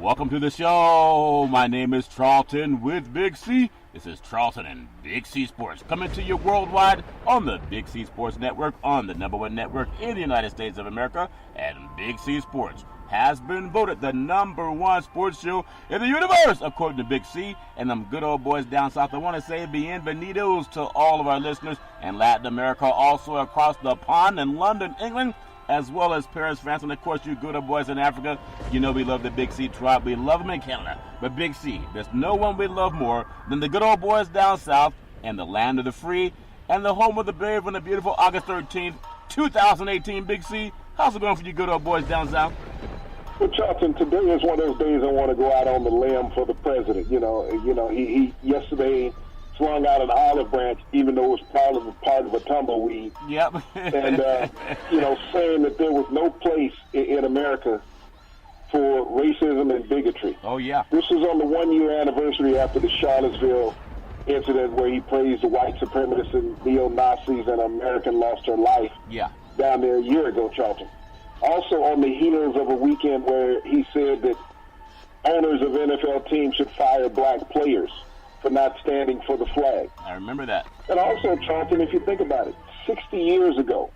Welcome to the show. My name is Charlton with Big C. This is Charlton and Big C Sports coming to you worldwide on the Big C Sports Network, on the #1 network in the United States of America. And Big C Sports has been voted the #1 sports show in the universe, according to Big C. And them good old boys down south, I want to say bienvenidos to all of our listeners in Latin America, also across the pond in London, England, as well as Paris, France, and of course you good old boys in Africa. You know we love the Big C tribe. We love them in Canada. But Big C, there's no one we love more than the good old boys down south and the land of the free and the home of the brave on the beautiful August 13th, 2018. Big C, how's it going for you good old boys down south? Well, Charlton, today is one of those days I want to go out on the limb for the president. He yesterday swung out an olive branch, even though it was part of a tumbleweed. Yep. And, saying that there was no place in America for racism and bigotry. Oh, yeah. This was on the 1-year anniversary after the Charlottesville incident where he praised the white supremacists and neo-Nazis and an American lost her life down there a year ago, Charlton. Also on the heels of a weekend where he said that owners of NFL teams should fire black players for not standing for the flag. I remember that. And also, Charlton, if you think about it, 60 years ago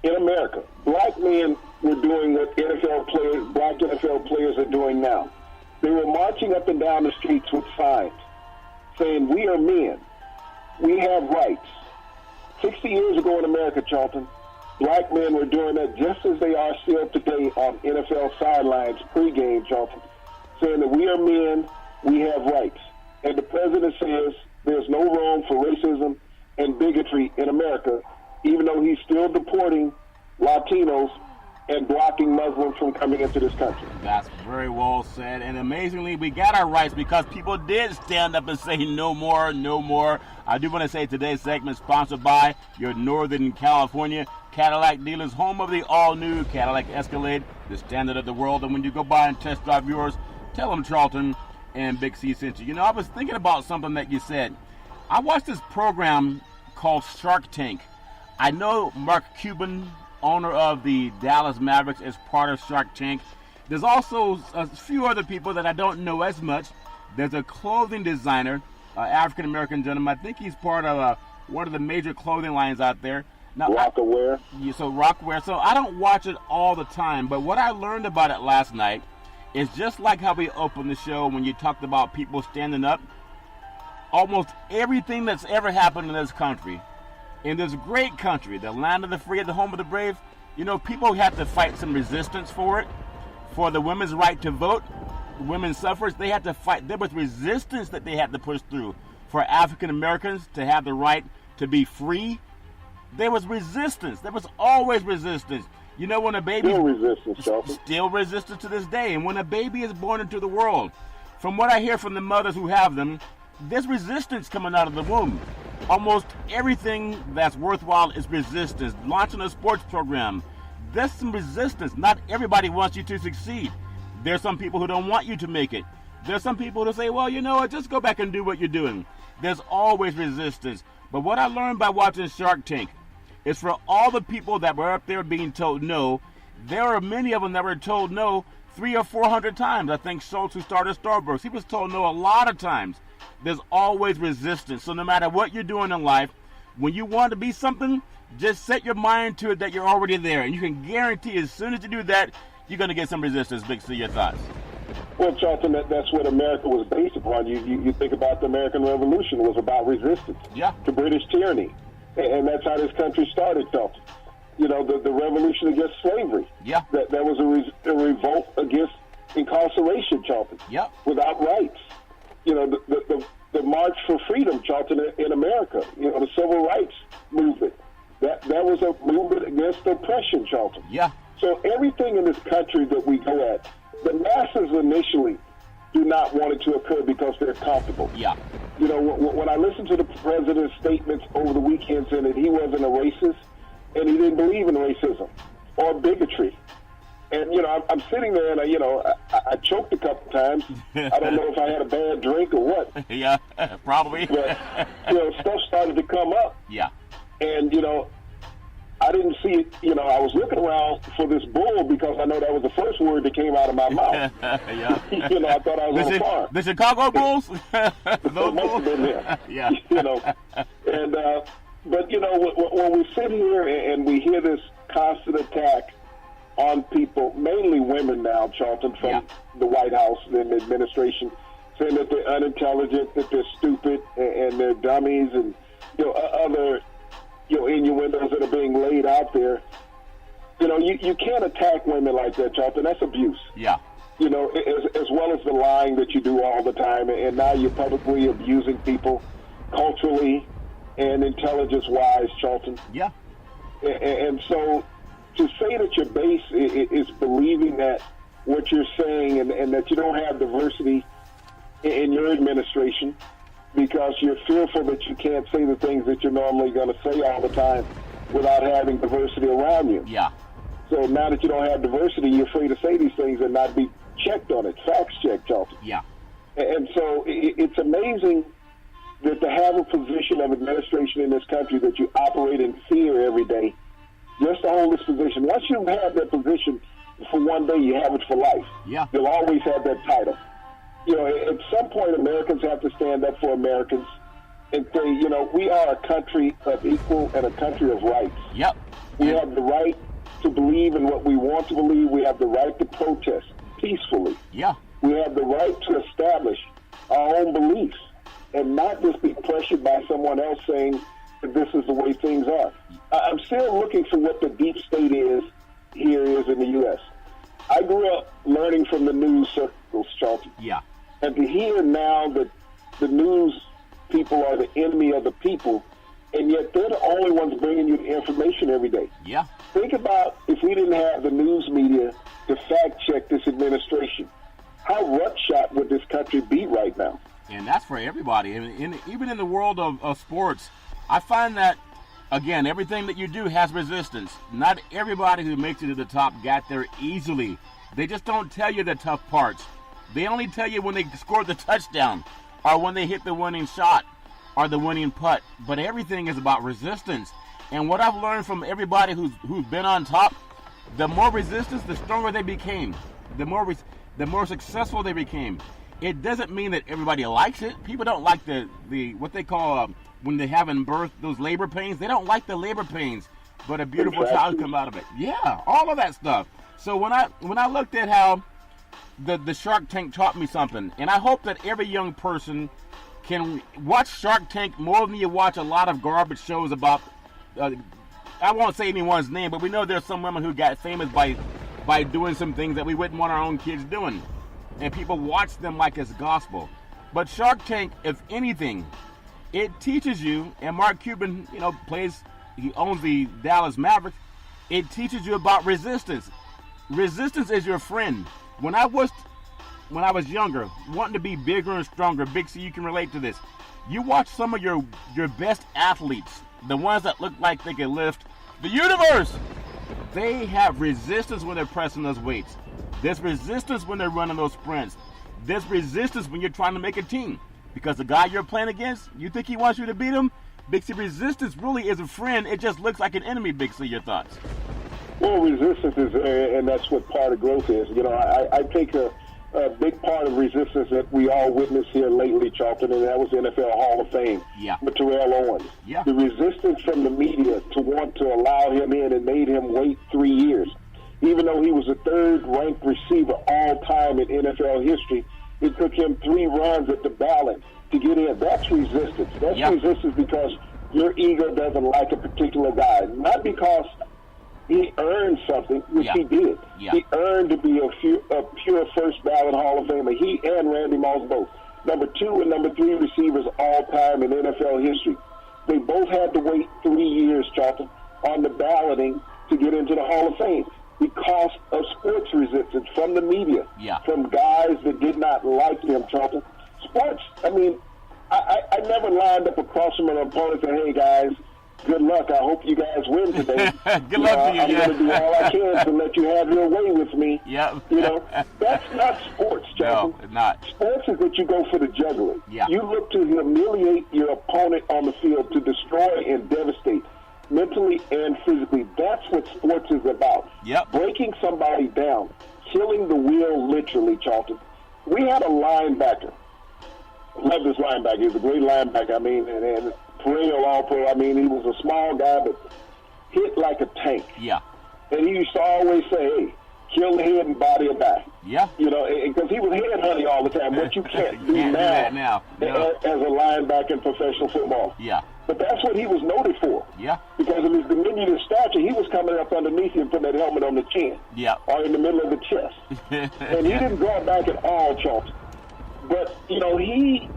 in America, black men were doing what black NFL players are doing now. They were marching up and down the streets with signs saying, "We are men. We have rights." 60 years ago in America, Charlton, black men were doing that just as they are still today on NFL sidelines pregame, Charlton, saying that we are men, we have rights. And the president says there's no room for racism and bigotry in America, even though he's still deporting Latinos and blocking Muslims from coming into this country. That's very well said. And amazingly, we got our rights because people did stand up and say no more, no more. I do want to say today's segment is sponsored by your Northern California Cadillac dealers, home of the all-new Cadillac Escalade, the standard of the world. And when you go by and test drive yours, tell them Charlton and Big C sent you. You know, I was thinking about something that you said. I watched this program called Shark Tank. I know Mark Cuban, owner of the Dallas Mavericks, is part of Shark Tank. There's also a few other people that I don't know as much. There's a clothing designer, African-American gentleman. I think he's part of one of the major clothing lines out there. Now, Rockaware. Rockaware. So I don't watch it all the time, but what I learned about it last night is just like how we opened the show when you talked about people standing up. Almost everything that's ever happened in this country, in this great country, the land of the free, the home of the brave, you know, people have to fight some resistance for it. For the women's right to vote, women's suffrage, they had to fight. There was resistance that they had to push through. For African Americans to have the right to be free, there was resistance. There was always resistance. You know, when a baby... Still resistance to this day. And when a baby is born into the world, from what I hear from the mothers who have them, there's resistance coming out of the womb. Almost everything that's worthwhile is resistance. Launching a sports program, there's some resistance. Not everybody wants you to succeed. There's some people who don't want you to make it. There's some people who say, well, you know what, just go back and do what you're doing. There's always resistance. But what I learned by watching Shark Tank is for all the people that were up there being told no, there are many of them that were told no 300 or 400 times. I think Schultz, who started Starbucks, he was told no a lot of times. There's always resistance. So no matter what you're doing in life, when you want to be something, just set your mind to it that you're already there. And you can guarantee as soon as you do that, you're going to get some resistance. Big C, your thoughts? Well, Charlton, that's what America was based upon. You think about the American Revolution. It was about resistance to British tyranny. And that's how this country started, Charlton. You know, the revolution against slavery. Yeah. That was a revolt against incarceration, Charlton. Yeah. Without rights. You know, the March for Freedom, Charlton, in America. You know, the Civil Rights Movement. That was a movement against oppression, Charlton. Yeah. So everything in this country that we go at, the masses initially do not want it to occur because they're comfortable. Yeah. You know, when I listened to the president's statements over the weekend saying that he wasn't a racist and he didn't believe in racism or bigotry. And, you know, I'm sitting there and, I choked a couple times. I don't know if I had a bad drink or what. Yeah, probably. But, stuff started to come up. Yeah. And, I didn't see it. You know, I was looking around for this bull because I know that was the first word that came out of my mouth. Yeah. You know, I thought I was on a farm. The Chicago Bulls? Those must have been there. Yeah. You know, and but you know, when we sit here and we hear this constant attack on people, mainly women now, Charlton, from the White House and the administration, saying that they're unintelligent, that they're stupid, and they're dummies, and you know, other innuendos that are being laid out there. You know, you can't attack women like that, Charlton. That's abuse. Yeah. You know, as well as the lying that you do all the time, and now you're publicly abusing people culturally and intelligence-wise, Charlton. Yeah. And so to say that your base is believing that what you're saying and that you don't have diversity in your administration because you're fearful that you can't say the things that you're normally going to say all the time without having diversity around you. Yeah. So now that you don't have diversity, you're afraid to say these things and not be checked on it, facts checked, Charlton. Yeah. And so it's amazing that to have a position of administration in this country that you operate in fear every day, just to hold this position. Once you have that position for one day, you have it for life. Yeah. You'll always have that title. You know, at some point, Americans have to stand up for Americans and say, you know, we are a country of equal and a country of rights. Yep. We have the right to believe in what we want to believe. We have the right to protest peacefully. Yeah. We have the right to establish our own beliefs and not just be pressured by someone else saying that this is the way things are. I'm still looking for what the deep state is in the U.S. I grew up learning from the news circles, Charlton. Yeah. And to hear now that the news people are the enemy of the people, and yet they're the only ones bringing you the information every day. Yeah. Think about if we didn't have the news media to fact check this administration. How rut-shot would this country be right now? And that's for everybody. Even in the world of sports, I find that, again, everything that you do has resistance. Not everybody who makes it to the top got there easily. They just don't tell you the tough parts. They only tell you when they scored the touchdown or when they hit the winning shot or the winning putt. But everything is about resistance. And what I've learned from everybody who's been on top, the more resistance, the stronger they became. The more successful they became. It doesn't mean that everybody likes it. People don't like the what they call when they have in birth those labor pains. They don't like the labor pains, but a beautiful child come out of it. Yeah, all of that stuff. So when I looked at how the Shark Tank taught me something, and I hope that every young person can watch Shark Tank more than you watch a lot of garbage shows about. I won't say anyone's name, but we know there's some women who got famous by doing some things that we wouldn't want our own kids doing. And people watch them like it's gospel. But Shark Tank, if anything, it teaches you, and Mark Cuban, he owns the Dallas Mavericks, it teaches you about resistance. Resistance is your friend. When I was younger, wanting to be bigger and stronger, Big C, you can relate to this. You watch some of your best athletes, the ones that look like they can lift the universe. They have resistance when they're pressing those weights. There's resistance when they're running those sprints. There's resistance when you're trying to make a team. Because the guy you're playing against, you think he wants you to beat him? Big C, resistance really is a friend. It just looks like an enemy, Big C. Your thoughts? Well, resistance is, and that's what part of growth is. I take a big part of resistance that we all witnessed here lately, Charlton, and that was the NFL Hall of Fame. Yeah. With Terrell Owens. Yeah. The resistance from the media to want to allow him in and made him wait 3 years. Even though he was the third-ranked receiver all time in NFL history, it took him 3 runs at the ballot to get in. That's resistance. That's resistance because your ego doesn't like a particular guy. Not because he earned something, which he did. Yeah. He earned to be a pure first-ballot Hall of Famer. He and Randy Moss both. Number 2 and number 3 receivers all time in NFL history. They both had to wait 3 years, Charlton, on the balloting to get into the Hall of Fame. Because of sports resistance from the media, from guys that did not like them, Charlton. Sports, I never lined up across from an opponent and said, hey, guys, good luck. I hope you guys win today. Good luck to you. I'm going to do all I can to let you have your way with me. Yeah. That's not sports, Charlton. No, it's not. Sports is that you go for the jugular. Yeah. You look to humiliate your opponent on the field, to destroy and devastate. mentally and physically. That's what sports is about. Yep. Breaking somebody down, killing the will literally, Charlton. We had a linebacker. Love this linebacker. He was a great linebacker. I mean, and perennial All-Pro. I mean, he was a small guy, but hit like a tank. Yeah. And he used to always say, hey, kill the head and body or die. Yeah. You know, because he was headhunting all the time, what you can't do Can't do that now no. as a linebacker in professional football. Yeah. But that's what he was noted for. Yeah. Because of his diminutive stature, he was coming up underneath you and putting that helmet on the chin. Yeah. Or in the middle of the chest. And he didn't draw back at all, Charlton. But, you know, he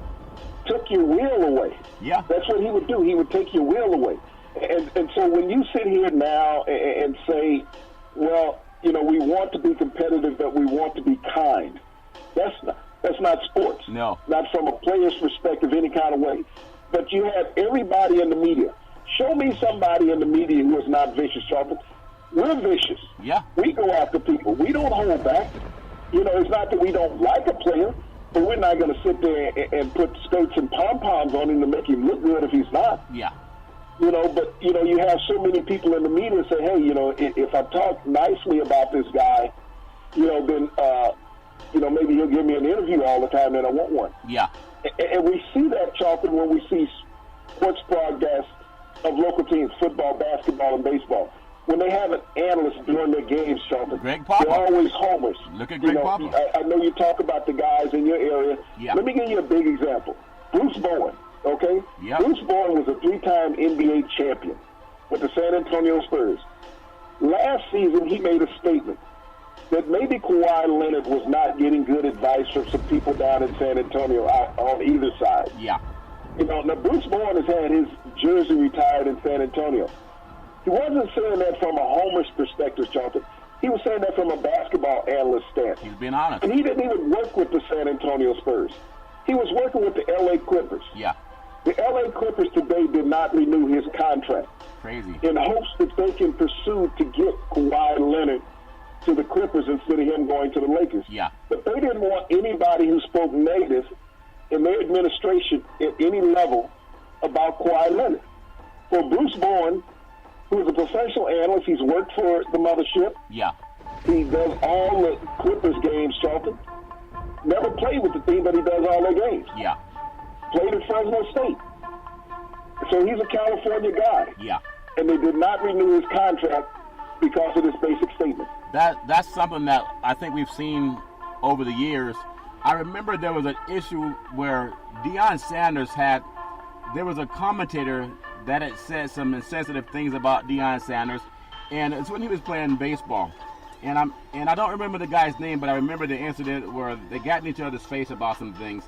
took your will away. Yeah. That's what he would do. He would take your will away. And so when you sit here now and say, well, you know, we want to be competitive, but we want to be kind. That's not sports. No. Not from a player's perspective, any kind of way. But you have everybody in the media. Show me somebody in the media who is not vicious, Charlton. We're vicious. Yeah. We go after people. We don't hold back. You know, it's not that we don't like a player, but we're not going to sit there and put skirts and pom-poms on him to make him look good if he's not. Yeah. You know, but, you know, you have so many people in the media say, hey, you know, if I talk nicely about this guy, you know, then, you know, maybe he'll give me an interview all the time and I want one. Yeah. And we see that, Charlton, when we see sports broadcasts of local teams, football, basketball, and baseball. When they have an analyst during their games, Charlton, Greg Papa. they're always homers. Look at Greg Papa. I know you talk about the guys in your area. Yeah. Let me give you a big example. Bruce Bowen. Okay? Yep. Bruce Bowen was a 3-time NBA champion with the San Antonio Spurs. Last season, he made a statement that maybe Kawhi Leonard was not getting good advice from some people down in San Antonio on either side. Yeah. You know, now Bruce Bowen has had his jersey retired in San Antonio. He wasn't saying that from a homer's perspective, Charlton. He was saying that from a basketball analyst stance. He's being honest. And he didn't even work with the San Antonio Spurs. He was working with the L.A. Clippers. Yeah. The L.A. Clippers today did not renew his contract Crazy. in hopes that they can pursue to get Kawhi Leonard to the Clippers instead of him going to the Lakers. Yeah. But they didn't want anybody who spoke negative in their administration at any level about Kawhi Leonard. For Bruce Bowen, who is a professional analyst, he's worked for the mothership. Yeah. He does all the Clippers games, Charlton. Never played with the team, but he does all their games. Yeah. Played at Fresno State. So he's a California guy. Yeah. And they did not renew his contract because of this basic statement. That's something that I think we've seen over the years. I remember there was an issue where Deion Sanders there was a commentator that had said some insensitive things about Deion Sanders, and it's when he was playing baseball. And I don't remember the guy's name, but I remember the incident where they got in each other's face about some things.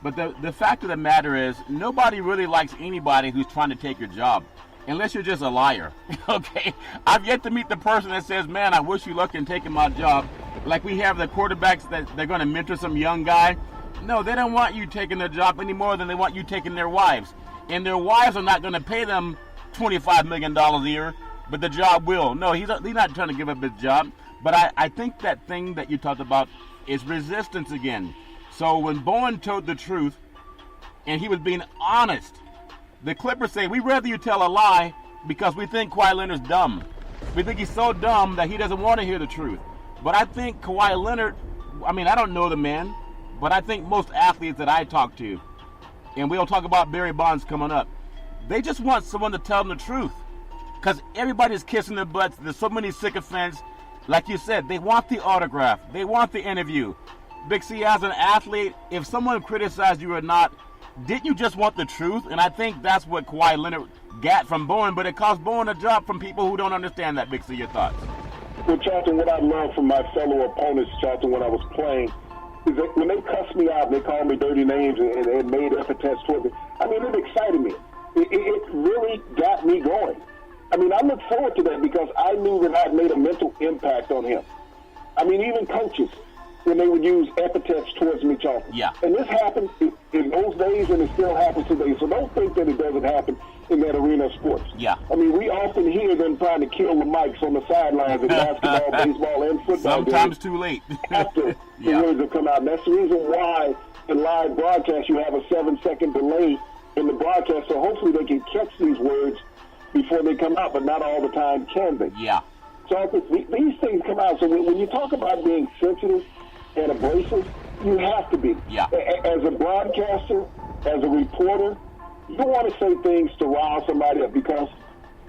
But the fact of the matter is, nobody really likes anybody who's trying to take your job, unless you're just a liar. Okay? I've yet to meet the person that says, man, I wish you luck in taking my job. Like we have the quarterbacks that they're going to mentor some young guy. No, they don't want you taking their job any more than they want you taking their wives. And their wives are not going to pay them $25 million a year, but the job will. No, he's not trying to give up his job. But I think that thing that you talked about is resistance again. So when Bowen told the truth, and he was being honest, the Clippers say, we'd rather you tell a lie because we think Kawhi Leonard's dumb. We think he's so dumb that he doesn't want to hear the truth. But I think Kawhi Leonard, I mean, I don't know the man, but I think most athletes that I talk to, and we'll talk about Barry Bonds coming up, they just want someone to tell them the truth. Because everybody's kissing their butts. There's so many sycophants. Like you said, they want the autograph. They want the interview. Big C, as an athlete, if someone criticized you or not, didn't you just want the truth? And I think that's what Kawhi Leonard got from Bowen, but it cost Bowen a job from people who don't understand that. Big C, your thoughts? Well, Charlton, what I learned from my fellow opponents, Charlton, when I was playing, is that when they cussed me out and they called me dirty names and made epithets toward me, I mean, it excited me. It really got me going. I mean, I look forward to that because I knew that I'd made a mental impact on him. I mean, even coaches, when they would use epithets towards me, Charlton. Yeah. And this happened in those days, and it still happens today. So don't think that it doesn't happen in that arena of sports. Yeah. I mean, we often hear them trying to kill the mics on the sidelines in basketball, baseball, and football. Sometimes too late. After the words have come out. And that's the reason why in live broadcast you have a 7-second delay in the broadcast, so hopefully they can catch these words before they come out, but not all the time can they. Yeah. So these things come out. So when you talk about being sensitive and abrasive, you have to be. Yeah. As a broadcaster, as a reporter, you don't want to say things to rile somebody up because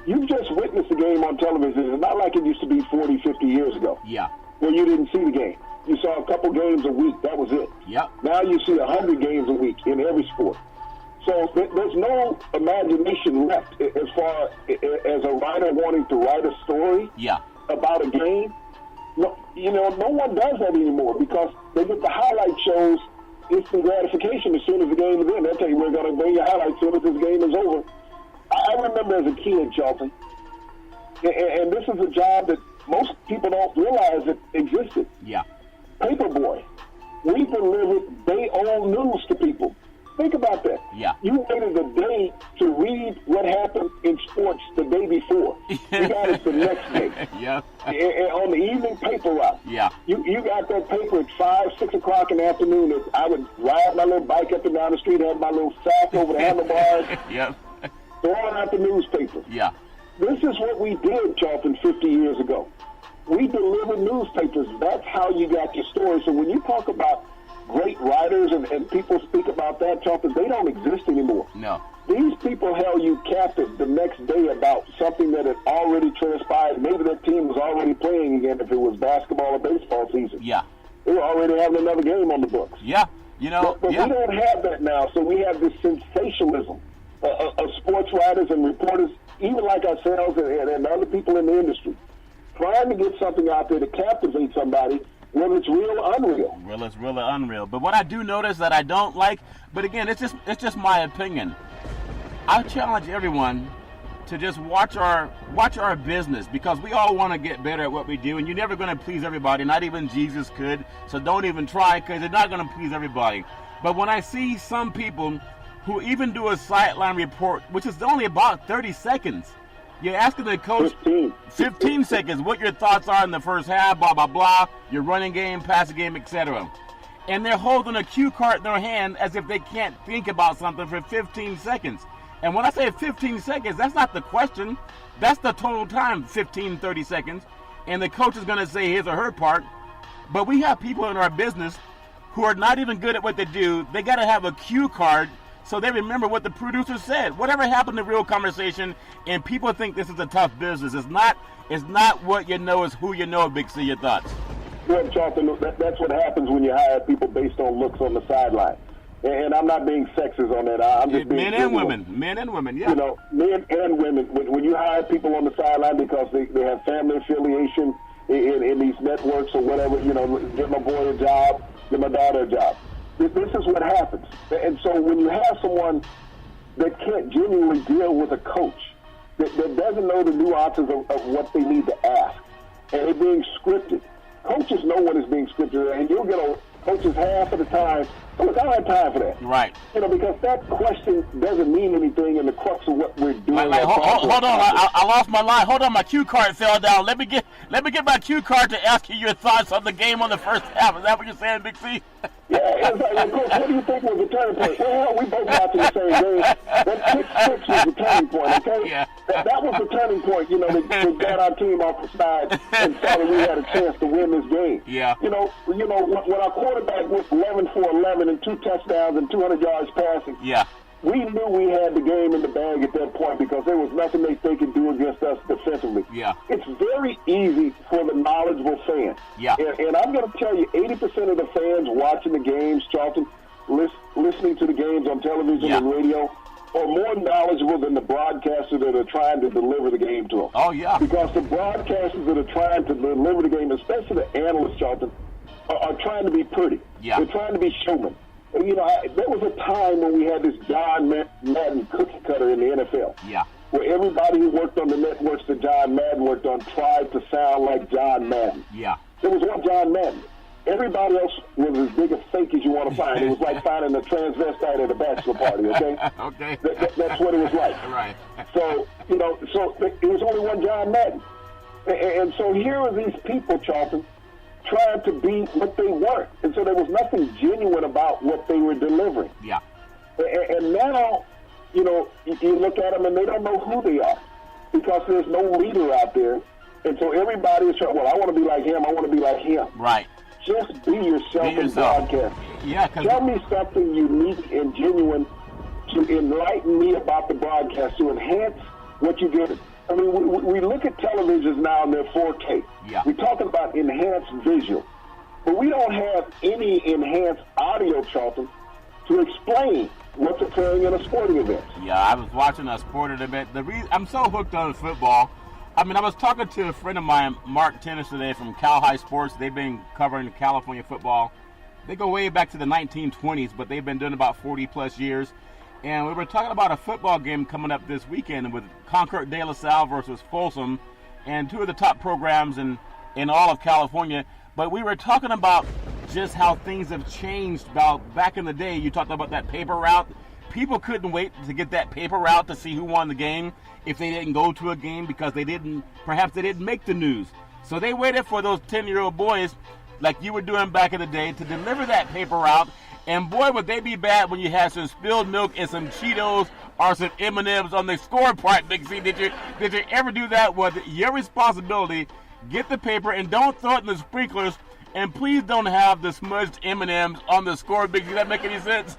you've just witnessed a game on television. It's not like it used to be 40, 50 years ago. Yeah. Where you didn't see the game. You saw a couple games a week. That was it. Yep. Now you see 100 games a week in every sport. So there's no imagination left as far as a writer wanting to write a story about a game. No, no one does that anymore because they get the highlight shows instant gratification as soon as the game is in. They'll tell you, we're going to bring you highlights as soon as this game is over. I remember as a kid, Charlton, and this is a job that most people don't realize that existed. Yeah. Paperboy. We delivered day-old news to people. Think about that. Yeah. You waited a day to read what happened in sports the day before. You got it the next day. Yeah. And on the evening paper route. Yeah. You got that paper at 5, 6 o'clock in the afternoon. I would ride my little bike up and down the street, have my little sack over the handlebars. Yep. Throwing out the newspaper. Yeah. This is what we did, Charlton, 50 years ago. We delivered newspapers. That's how you got your story. So when you talk about great writers and people speak about that, Charlton, they don't exist anymore. No. These people held you captive the next day about something that had already transpired. Maybe that team was already playing again if it was basketball or baseball season. Yeah. They were already having another game on the books. Yeah. But we don't have that now, so we have this sensationalism of sports writers and reporters, even like ourselves and other people in the industry, trying to get something out there to captivate somebody, whether it's real or unreal. Well, it's real or unreal. But what I do notice that I don't like, but again, it's just my opinion. I challenge everyone to just watch our business, because we all want to get better at what we do, and you're never going to please everybody. Not even Jesus could. So don't even try, because you're not going to please everybody. But when I see some people who even do a sideline report, which is only about 30 seconds, you're asking the coach 15 seconds what your thoughts are in the first half, blah, blah, blah, your running game, passing game, etc. And they're holding a cue card in their hand as if they can't think about something for 15 seconds. And when I say 15 seconds, that's not the question. That's the total time, 15, 30 seconds. And the coach is going to say his or her part. But we have people in our business who are not even good at what they do. They got to have a cue card so they remember what the producer said. Whatever happened to real conversation, and people think this is a tough business. It's not what you know, it's who you know, Big C. Your thoughts? Well, Charlton, that's what happens when you hire people based on looks on the sideline. And I'm not being sexist on that. I'm just being men and women, yeah. You know, men and women. When you hire people on the sideline because they have family affiliation in these networks or whatever, you know, give my boy a job, give my daughter a job. This is what happens. And so when you have someone that can't genuinely deal with a coach, that doesn't know the nuances of what they need to ask, and they're being scripted. Coaches know what is being scripted, and you'll get on coaches half of the time. Look, I don't have time for that. Right. You know, because that question doesn't mean anything in the crux of what we're doing. Hold on, I lost my line. Hold on, my cue card fell down. Let me get my cue card to ask you your thoughts on the game on the first half. Is that what you're saying, Big C? Yeah, it's like, Coach, what do you think was the turning point? Well, we both watching the same game. That kick 6 was the turning point, okay? Yeah. That was the turning point, you know, that got our team off the side and saw that we had a chance to win this game. Yeah. You know, when our quarterback went 11 for 11 and 2 touchdowns and 200 yards passing, yeah, we knew we had the game in the bag at that point because there was nothing they could do against us defensively. Yeah. It's very easy for the knowledgeable fan. Yeah. And I'm going to tell you, 80% of the fans watching the games, Charlton, listening to the games on television and radio, are more knowledgeable than the broadcasters that are trying to deliver the game to them. Oh, yeah. Because the broadcasters that are trying to deliver the game, especially the analysts, Charlton, are trying to be pretty. Yeah. They're trying to be showmen. You know, there was a time when we had this John Madden cookie cutter in the NFL. Yeah. Where everybody who worked on the networks that John Madden worked on tried to sound like John Madden. Yeah. There was one John Madden. Everybody else was as big a fake as you want to find. It was like finding a transvestite at a bachelor party, okay? Okay. That's what it was like. Right. So, you know, it was only one John Madden. And so here are these people, Charlton, trying to be what they weren't. And so there was nothing genuine about what they were delivering. Yeah. And now, you know, you look at them and they don't know who they are. because there's no leader out there. And so everybody is trying, well, I want to be like him. I want to be like him. Right. Just be yourself in broadcast. Yeah. Tell me something unique and genuine to enlighten me about the broadcast, to enhance what you get. I mean, we look at televisions now and they're 4K. Yeah. We're talking about enhanced visual. But we don't have any enhanced audio, Charlton, to explain what's occurring in a sporting event. Yeah, I was watching a sporting event. I'm so hooked on football. I mean, I was talking to a friend of mine, Mark Tennis, today from Cal High Sports. They've been covering California football. They go way back to the 1920s, but they've been doing about 40-plus years. And we were talking about a football game coming up this weekend with Concord de La Salle versus Folsom, and two of the top programs in all of California. But we were talking about just how things have changed. About back in the day, you talked about that paper route. People couldn't wait to get that paper route to see who won the game if they didn't go to a game because perhaps they didn't make the news. So they waited for those 10-year-old boys, like you were doing back in the day, to deliver that paper route. And boy, would they be bad when you had some spilled milk and some Cheetos or some M&Ms on the score part, Big C. Did you ever do that? Was it your responsibility? Get the paper and don't throw it in the sprinklers. And please don't have the smudged M&Ms on the score, Big C. Does that make any sense?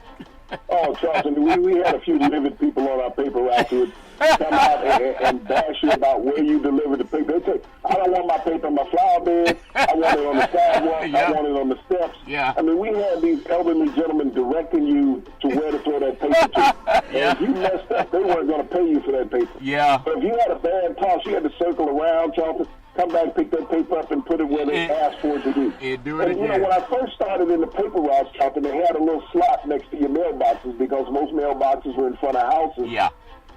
Oh, Charlton, we had a few livid people on our paper route who would come out and bash you about where you delivered the paper. They say, I don't want my paper on my flower bed. I want it on the sidewalk. Yeah. I want it on the steps. Yeah. I mean, we had these elderly gentlemen directing you to where to throw that paper to. Yeah. And if you messed up, they weren't going to pay you for that paper. Yeah. But if you had a bad toss, you had to circle around, Charlton, come back, pick that paper up, and put it where they asked for it to be. Do it and, again. when I first started in the paper routes, Charlton, they had a little slot next to your mailboxes because most mailboxes were in front of houses. Yeah.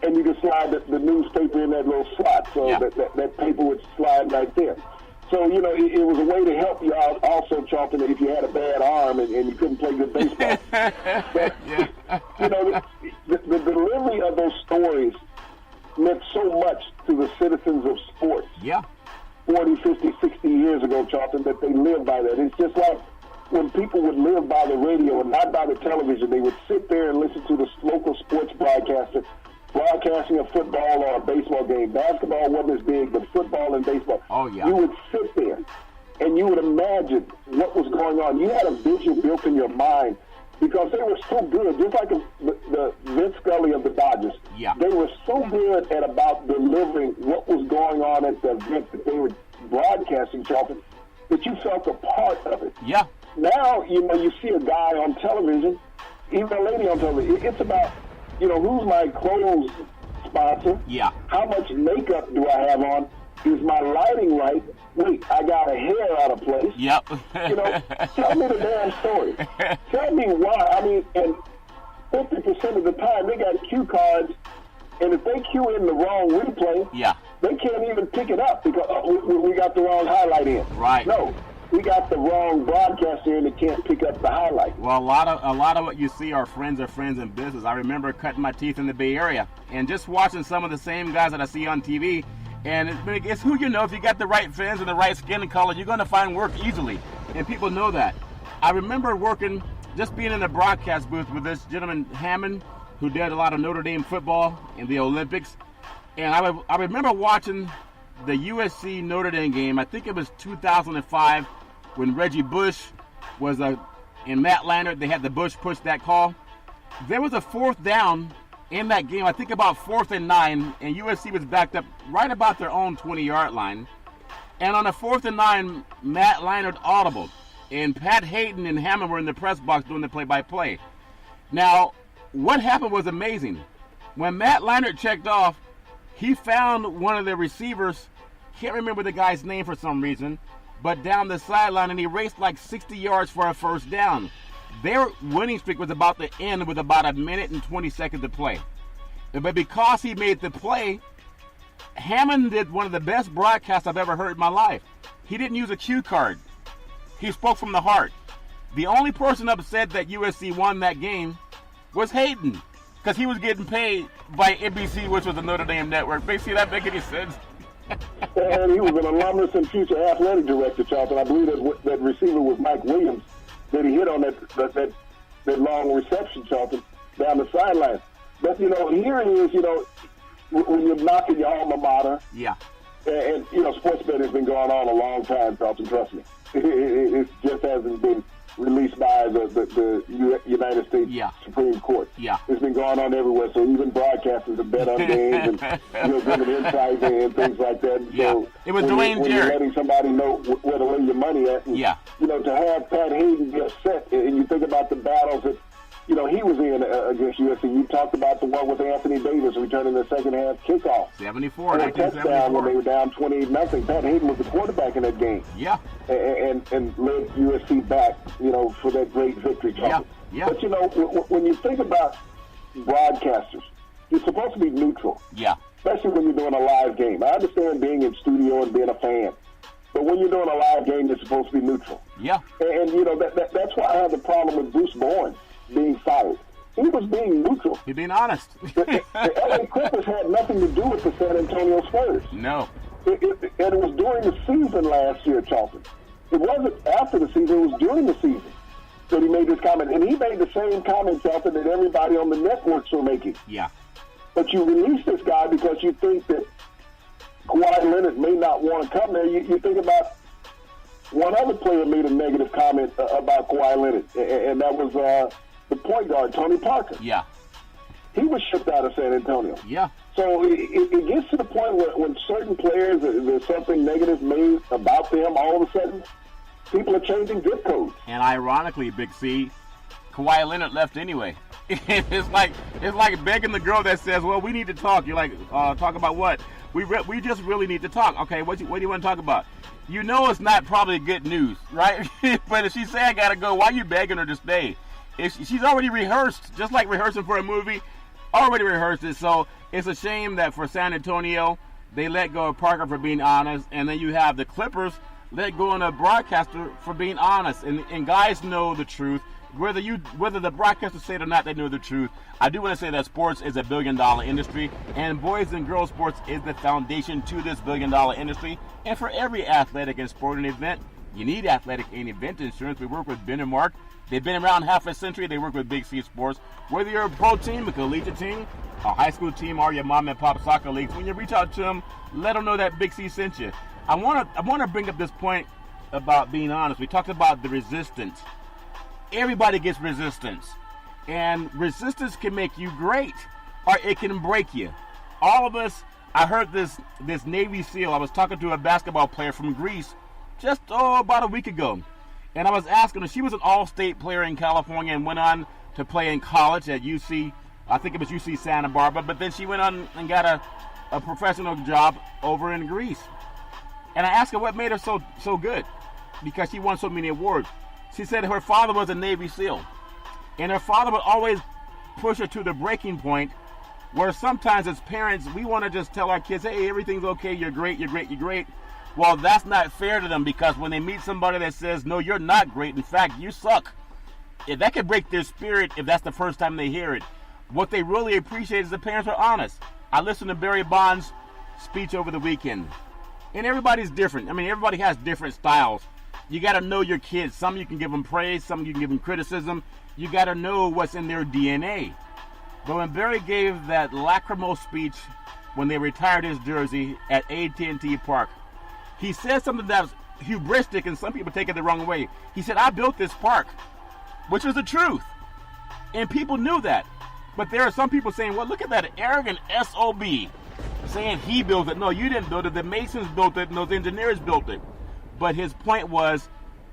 And you could slide the newspaper in that little slot, so that paper would slide right there. So, it was a way to help you out also, Charlton, if you had a bad arm and you couldn't play good baseball. But, the delivery of those stories meant so much to the citizens of sports. Yeah. 40, 50, 60 years ago, Charlton, that they lived by that. It's just like when people would live by the radio and not by the television, they would sit there and listen to the local sports broadcaster broadcasting a football or a baseball game. Basketball wasn't as big, but football and baseball. Oh, yeah. You would sit there and you would imagine what was going on. You had a visual built in your mind because they were so good, just like the Vince Scully of the Dodgers. Yeah. They were so good at about delivering what was going on at the event that they were broadcasting, Charlton, that you felt a part of it. Yeah. Now, you see a guy on television, even a lady on television. It's about, who's my clothes sponsor? Yeah. How much makeup do I have on? Is my lighting right? Wait, I got a hair out of place. Yep. Tell me the damn story. Tell me why. I mean, and 50% of the time they got cue cards, and if they cue in the wrong replay, they can't even pick it up because we got the wrong highlight in. Right. No, we got the wrong broadcaster and they can't pick up the highlight. Well, a lot of what you see are friends in business. I remember cutting my teeth in the Bay Area and just watching some of the same guys that I see on TV. And it's who you know. If you got the right friends and the right skin color, you're going to find work easily. And people know that. I remember just being in the broadcast booth with this gentleman, Hammond, who did a lot of Notre Dame football in the Olympics. And I remember watching the USC Notre Dame game. I think it was 2005 when Reggie Bush was and Matt Leinart, they had the Bush push that call. There was a fourth down in that game, I think about 4th and 9, and USC was backed up right about their own 20-yard line. And on a 4th and 9, Matt Leinart audibled, and Pat Hayden and Hammond were in the press box doing the play-by-play. Now, what happened was amazing. When Matt Leinart checked off, he found one of the receivers, can't remember the guy's name for some reason, but down the sideline, and he raced like 60 yards for a first down. Their winning streak was about to end with about a minute and 20 seconds to play. But because he made the play, Hammond did one of the best broadcasts I've ever heard in my life. He didn't use a cue card. He spoke from the heart. The only person upset that USC won that game was Hayden, because he was getting paid by NBC, which was the Notre Dame network. See, that make any sense? And he was an alumnus and future athletic director, Charlton. I believe that receiver was Mike Williams that he hit on that long reception, Charlton, down the sideline. But, here it is, when you're knocking your alma mater. Yeah. And sports betting has been going on a long time, Charlton, trust me. It just hasn't been released by the United States Supreme Court. Yeah. It's been going on everywhere, so even broadcasters have bet on games and giving insight and things like that. So it was when you're Jarrett. letting somebody know where to lay your money at. And, to have Pat Hayden be upset, and you think about the battles that, he was in against USC. You talked about the one with Anthony Davis returning the second half kickoff. 74, a touchdown when they were down 28-0. Pat Hayden was the quarterback in that game. Yeah. And led USC back, for that great victory. Yeah. But, when you think about broadcasters, you're supposed to be neutral. Yeah. Especially when you're doing a live game. I understand being in studio and being a fan. But when you're doing a live game, you're supposed to be neutral. Yeah. And that's why I have the problem with Bruce Bowen being fired. He was being neutral. He's being honest. the LA Clippers had nothing to do with the San Antonio Spurs. No. And it was during the season last year, Charlton. It wasn't after the season, it was during the season that he made this comment. And he made the same comment, Charlton, that everybody on the networks were making. Yeah. But you release this guy because you think that Kawhi Leonard may not want to come there. You think about one other player made a negative comment about Kawhi Leonard, and that was the point guard, Tony Parker. Yeah. He was shipped out of San Antonio. Yeah. So it gets to the point where when certain players, there's something negative made about them, all of a sudden, people are changing zip codes. And ironically, Big C, Kawhi Leonard left anyway. It's like begging the girl that says, well, we need to talk. You're like, talk about what? We just really need to talk. Okay, what do you want to talk about? It's not probably good news, right? But if she say I got to go, why are you begging her to stay? She's already rehearsed, just like rehearsing for a movie, already rehearsed it. So it's a shame that for San Antonio, they let go of Parker for being honest, and then you have the Clippers let go of a broadcaster for being honest. And guys know the truth. Whether the broadcasters say it or not, they know the truth. I do want to say that sports is a billion-dollar industry, and boys and girls sports is the foundation to this billion-dollar industry. And for every athletic and sporting event, you need athletic and event insurance. We work with Ben and Mark. They've been around half a century. They work with Big C Sports. Whether you're a pro team, a collegiate team, a high school team, or your mom and pop soccer leagues, when you reach out to them, let them know that Big C sent you. I want to bring up this point about being honest. We talked about the resistance. Everybody gets resistance, and resistance can make you great, or it can break you. All of us. I heard this Navy SEAL. I was talking to a basketball player from Greece just about a week ago, and I was asking her. She was an all-state player in California and went on to play in college at UC. I think it was UC Santa Barbara, but then she went on and got a professional job over in Greece. And I asked her what made her so good, because she won so many awards. She said her father was a Navy SEAL, and her father would always push her to the breaking point, where sometimes as parents, we want to just tell our kids, hey, everything's okay, you're great, you're great, you're great. Well, that's not fair to them, because when they meet somebody that says, no, you're not great, in fact, you suck, that could break their spirit if that's the first time they hear it. What they really appreciate is the parents are honest. I listened to Barry Bonds' speech over the weekend, and everybody's different. I mean, everybody has different styles. You got to know your kids. Some you can give them praise, some you can give them criticism. You got to know what's in their DNA. But when Barry gave that lacrimal speech when they retired his jersey at AT&T Park, he said something that was hubristic, and some people take it the wrong way. He said, I built this park, which was the truth. And people knew that. But there are some people saying, well, look at that arrogant SOB saying he built it. No, you didn't build it. The Masons built it, and those engineers built it. But his point was,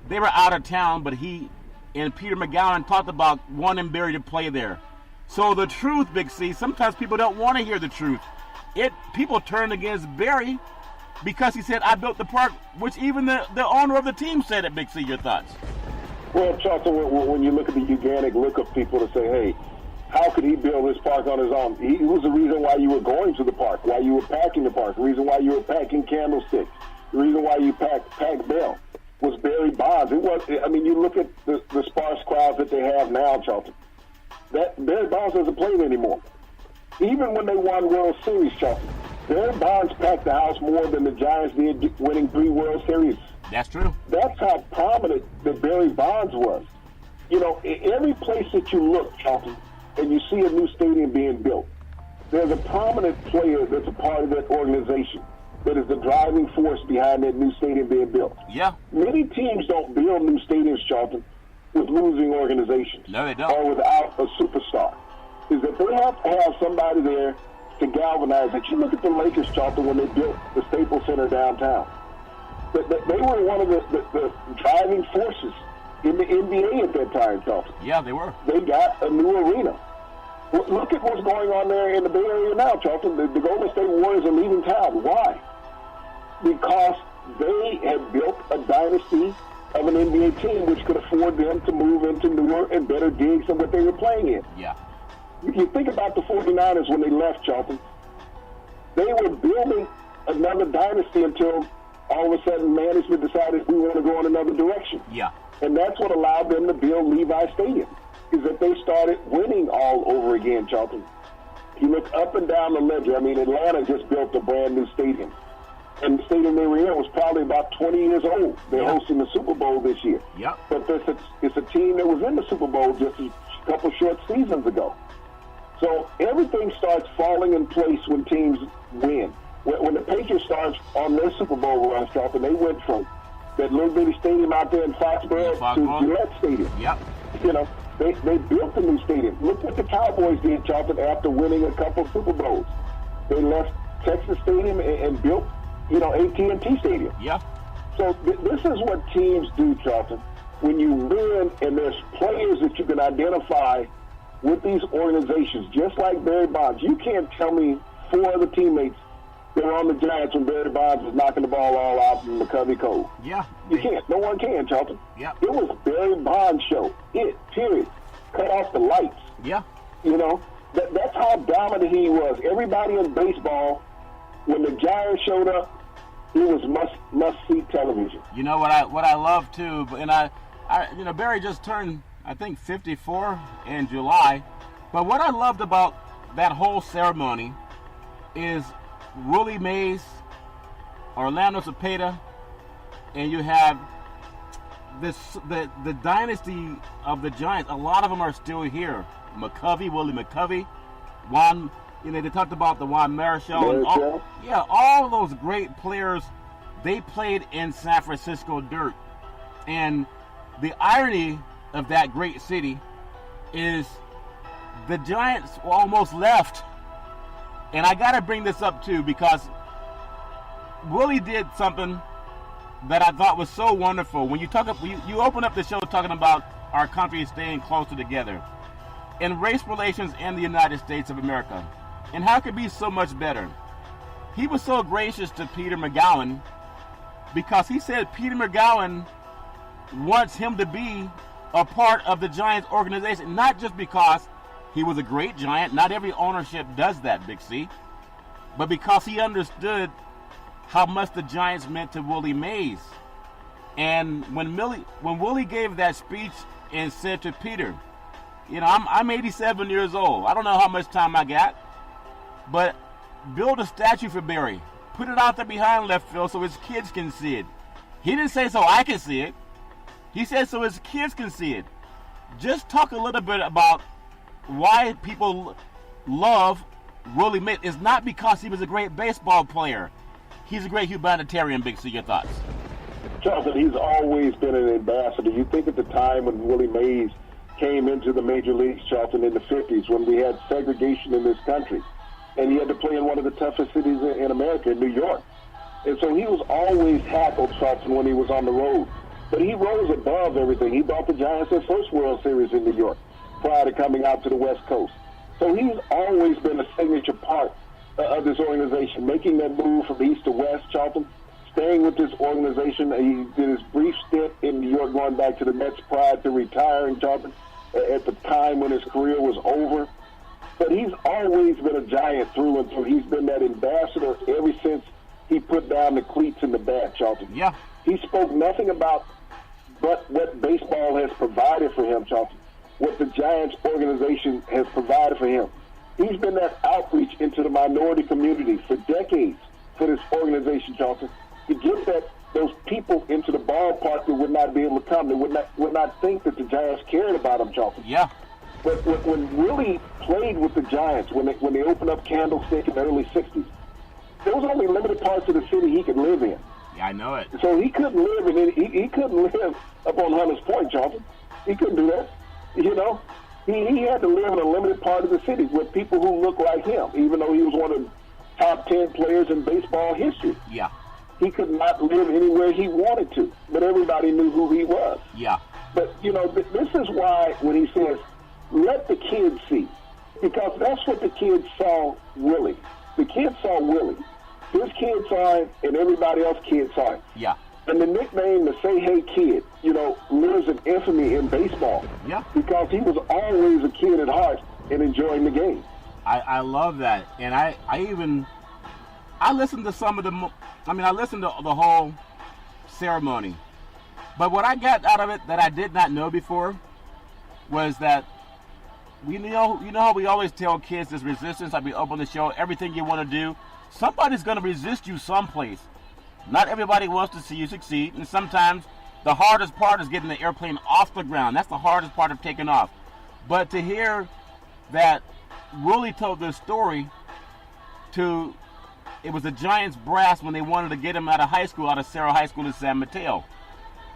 they were out of town, but he and Peter McGowan talked about wanting Barry to play there. So the truth, Big C, sometimes people don't want to hear the truth. People turned against Barry because he said, I built the park, which even the owner of the team said it. Big C, your thoughts? Well, Charlton, when you look at the organic look of people to say, hey, how could he build this park on his own? He was the reason why you were going to the park, why you were packing the park, the reason why you were packing candlesticks. The reason why you packed Bell was Barry Bonds. You look at the sparse crowds that they have now, Charlton. That Barry Bonds doesn't play anymore. Even when they won World Series, Charlton, Barry Bonds packed the house more than the Giants did winning 3 World Series. That's true. That's how prominent that Barry Bonds was. Every place that you look, Charlton, and you see a new stadium being built, there's a prominent player that's a part of that organization that is the driving force behind that new stadium being built. Yeah. Many teams don't build new stadiums, Charlton, with losing organizations. No, they don't. Or without a superstar. Is that they have to have somebody there to galvanize it. You look at the Lakers, Charlton, when they built the Staples Center downtown. They were one of the driving forces in the NBA at that time, Charlton. Yeah, they were. They got a new arena. Look at what's going on there in the Bay Area now, Charlton. The Golden State Warriors are leaving town. Why? Because they had built a dynasty of an NBA team which could afford them to move into newer and better gigs than what they were playing in. Yeah. You think about the 49ers when they left, Charlton. They were building another dynasty until all of a sudden management decided we want to go in another direction. Yeah. And that's what allowed them to build Levi Stadium, is that they started winning all over again, Charlton. You look up and down the ledger. I mean, Atlanta just built a brand new stadium. And the stadium they were in was probably about 20 years old. They're hosting the Super Bowl this year. Yep. But it's a team that was in the Super Bowl just a couple short seasons ago. So everything starts falling in place when teams win. When the Patriots started on their Super Bowl run, Charlton, they went from that little bitty stadium out there in Foxborough to Gillette Stadium. Yep. You know, they built a new stadium. Look what the Cowboys did, Charlton, after winning a couple of Super Bowls. They left Texas Stadium and built, AT&T Stadium. Yeah. So this is what teams do, Charlton. When you win and there's players that you can identify with these organizations, just like Barry Bonds. You can't tell me 4 other teammates that were on the Giants when Barry Bonds was knocking the ball all out in McCovey Cove. Yeah. You can't. No one can, Charlton. Yeah. It was Barry Bonds' show. Period. Cut off the lights. Yeah. That's how dominant he was. Everybody in baseball, when the Giants showed up, it was must-see television. You know what I love too, and I Barry just turned, I think, 54 in July. But what I loved about that whole ceremony is Willie Mays, Orlando Cepeda, and you have the dynasty of the Giants. A lot of them are still here. Willie McCovey, Juan. They talked about the Juan Marichal. All those great players. They played in San Francisco dirt, and the irony of that great city is the Giants almost left. And I got to bring this up too, because Willie did something that I thought was so wonderful. When you open up the show talking about our country staying closer together and race relations in the United States of America and how it could be so much better. He was so gracious to Peter McGowan because he said Peter McGowan wants him to be a part of the Giants organization, not just because he was a great Giant. Not every ownership does that, Big C. But because he understood how much the Giants meant to Willie Mays. And when Willie gave that speech and said to Peter, I'm 87 years old. I don't know how much time I got. But build a statue for Barry. Put it out there behind left field so his kids can see it. He didn't say so I can see it. He said so his kids can see it. Just talk a little bit about why people love Willie Mays. It's not because he was a great baseball player. He's a great humanitarian, Big C. Your thoughts? Charlton, he's always been an ambassador. You think at the time when Willie Mays came into the major leagues, Charlton, in the 50s, when we had segregation in this country, and he had to play in one of the toughest cities in America, New York. And so he was always hackled, Charlton, when he was on the road. But he rose above everything. He brought the Giants their first World Series in New York prior to coming out to the West Coast. So he's always been a signature part of this organization, making that move from east to west, Charlton, staying with this organization. He did his brief stint in New York, going back to the Mets prior to retiring, Charlton, at the time when his career was over. But he's always been a Giant through and through. He's been that ambassador ever since he put down the cleats in the bat, Charlton. Yeah. He spoke nothing about but what baseball has provided for him, Charlton, what the Giants organization has provided for him. He's been that outreach into the minority community for decades for this organization, Charlton, to get those people into the ballpark that would not be able to come. They would not think that the Giants cared about them, Charlton. Yeah. But when Willie played with the Giants, when they opened up Candlestick in the early 60s, there was only limited parts of the city he could live in. Yeah, I know it. So he couldn't live he couldn't live up on Hunters Point, Jonathan. He couldn't do that. You know, he had to live in a limited part of the city with people who looked like him, even though he was one of the top 10 players in baseball history. Yeah. He could not live anywhere he wanted to, but everybody knew who he was. Yeah. But, you know, this is why when he says, let the kids see, because that's what the kids saw Willie. The kids saw Willie. His kids saw him, and everybody else's kids saw him. Yeah. And the nickname, the Say Hey Kid, you know, lives in infamy in baseball. Yeah. Because he was always a kid at heart and enjoying the game. I love that. And I listened to some of I listened to the whole ceremony. But what I got out of it that I did not know before was that you know how we always tell kids there's resistance, like we open the show, everything you want to do, somebody's going to resist you someplace. Not everybody wants to see you succeed, and sometimes the hardest part is getting the airplane off the ground. That's the hardest part of taking off. But to hear that Willie told this story it was the Giants brass when they wanted to get him out of high school, out of Cerro High School in San Mateo.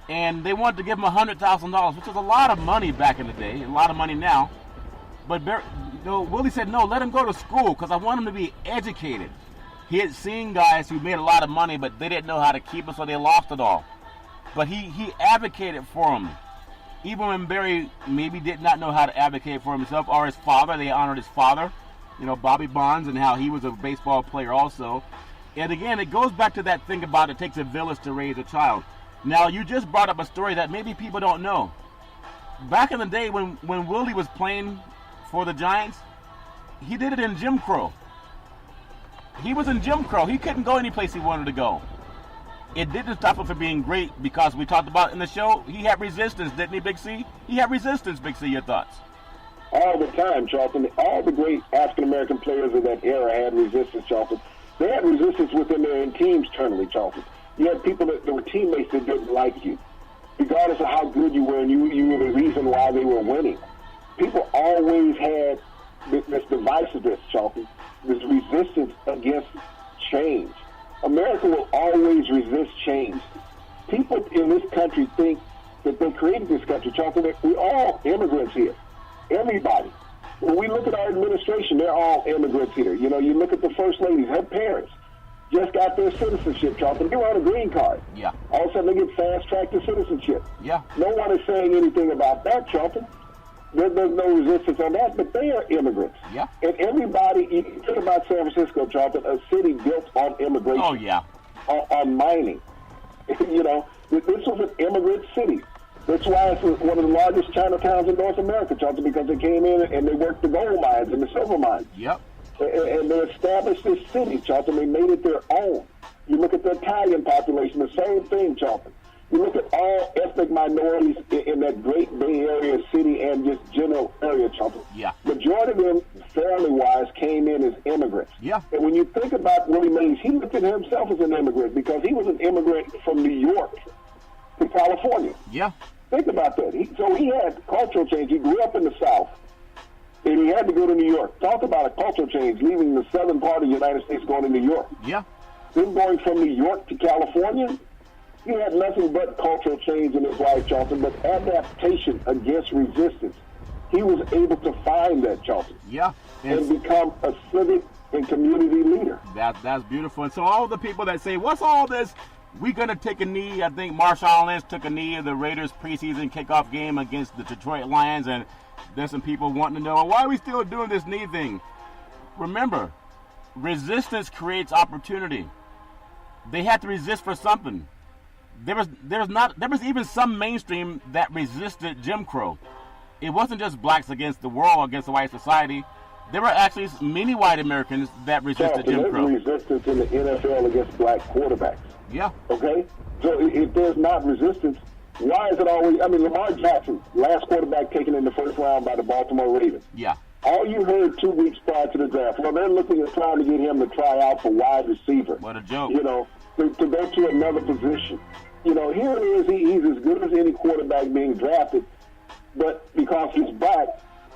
And they wanted to give him $100,000, which was a lot of money back in the day, a lot of money now. But Willie said, no, let him go to school because I want him to be educated. He had seen guys who made a lot of money, but they didn't know how to keep it, so they lost it all. But he advocated for him. Even when Barry maybe did not know how to advocate for himself or his father, they honored his father, you know, Bobby Bonds, and how he was a baseball player also. And again, it goes back to that thing about it takes a village to raise a child. Now, you just brought up a story that maybe people don't know. Back in the day when Willie was playing for the Giants, he did it in Jim Crow. He was in Jim Crow. He couldn't go any place he wanted to go. It didn't stop him from being great because we talked about in the show, he had resistance, didn't he, Big C? He had resistance, Big C. Your thoughts? All the time, Charlton. All the great African-American players of that era had resistance, Charlton. They had resistance within their own teams, internally, Charlton. You had people that were teammates that didn't like you, regardless of how good you were, and you were the reason why they were winning. People always had this divisiveness, Charlton, this resistance against change. America will always resist change. People in this country think that they created this country, Charlton. We're all immigrants here. Everybody. When we look at our administration, they're all immigrants here. You know, you look at the first ladies, her parents just got their citizenship, Charlton. They were on a green card. Yeah. All of a sudden, they get fast-tracked to citizenship. Yeah. No one is saying anything about that, Charlton. There's no resistance on that, but they are immigrants. Yeah. And everybody, you think about San Francisco, Charlton, a city built on immigration. Oh, yeah. On mining. You know, this was an immigrant city. That's why it's one of the largest Chinatowns in North America, Charlton, because they came in and they worked the gold mines and the silver mines. Yep. And they established this city, Charlton. They made it their own. You look at the Italian population, the same thing, Charlton. You look at all ethnic minorities in that great Bay Area city and just general area, Charlton. Yeah. Majority of them, family-wise, came in as immigrants. Yeah. And when you think about Willie Mays, he looked at himself as an immigrant because he was an immigrant from New York to California. Yeah. Think about that. So he had cultural change. He grew up in the South, and he had to go to New York. Talk about a cultural change, leaving the southern part of the United States, going to New York. Yeah. Then going from New York to California, he had nothing but cultural change in his life, Charlton, but adaptation against resistance. He was able to find that, Charlton. Yeah. And become a civic and community leader. That's beautiful. And so all the people that say, what's all this? We're going to take a knee. I think Marshawn Lynch took a knee in the Raiders preseason kickoff game against the Detroit Lions, and there's some people wanting to know, why are we still doing this knee thing? Remember, resistance creates opportunity. They had to resist for something. There was even some mainstream that resisted Jim Crow. It wasn't just blacks against the world, against the white society. There were actually many white Americans that resisted Jim Crow. There's resistance in the NFL against black quarterbacks. Yeah. Okay? So if there's not resistance, why is it always... I mean, Lamar Jackson, last quarterback taken in the first round by the Baltimore Ravens. Yeah. All you heard 2 weeks prior to the draft, well, they're looking at trying to get him to try out for wide receiver. What a joke. You know, to go to another position. You know, here it is, he's as good as any quarterback being drafted, but because he's black,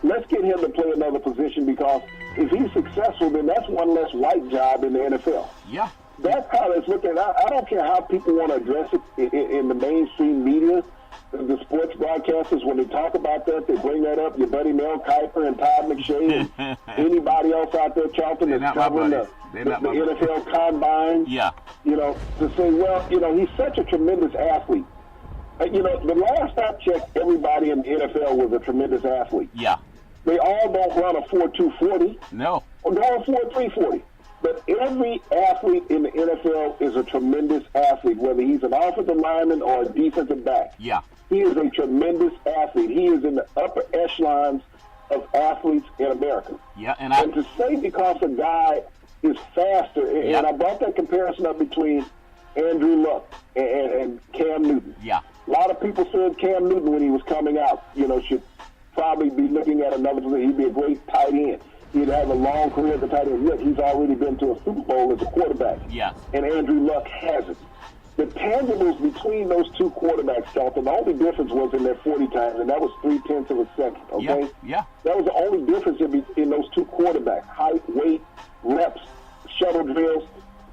let's get him to play another position, because if he's successful, then that's one less white job in the NFL. Yeah. That's how it's looked at. I don't care how people want to address it in the mainstream media. The sports broadcasters, when they talk about that, they bring that up. Your buddy Mel Kiper and Todd McShay and anybody else out there, Charlton, that's covering the NFL Combine. Yeah. You know, to say, well, you know, he's such a tremendous athlete. You know, the last I checked, everybody in the NFL was a tremendous athlete. Yeah. They all don't run a 4.240. No. Or go a 4.340. But every athlete in the NFL is a tremendous athlete, whether he's an offensive lineman or a defensive back. Yeah. He is a tremendous athlete. He is in the upper echelons of athletes in America. Yeah, and to say because a guy is faster, and I brought that comparison up between Andrew Luck and Cam Newton. Yeah. A lot of people said Cam Newton, when he was coming out, you know, should probably be looking at another position. He'd be a great tight end. He'd have a long career as a tight end. Look, he's already been to a Super Bowl as a quarterback. Yes. And Andrew Luck hasn't. The tangibles between those two quarterbacks, Charlton, the only difference was in their 40 times, and that was 0.3 of a second, okay? Yeah. That was the only difference in those two quarterbacks. Height, weight, reps, shuttle drills,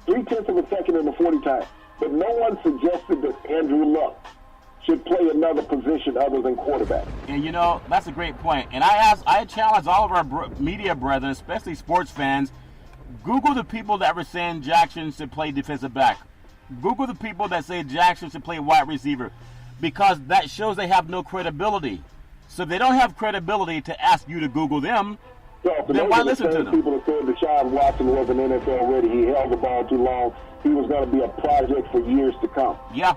0.3 of a second in the 40 times. But no one suggested that Andrew Luck should play another position other than quarterback. And, you know, that's a great point. And I challenge all of our media brethren, especially sports fans, Google the people that were saying Jackson should play defensive back. Google the people that say Jackson should play wide receiver, because that shows they have no credibility. So if they don't have credibility to ask you to Google them, then why listen to them? People that said Deshaun Watson wasn't NFL ready. He held the ball too long. He was going to be a project for years to come. Yeah.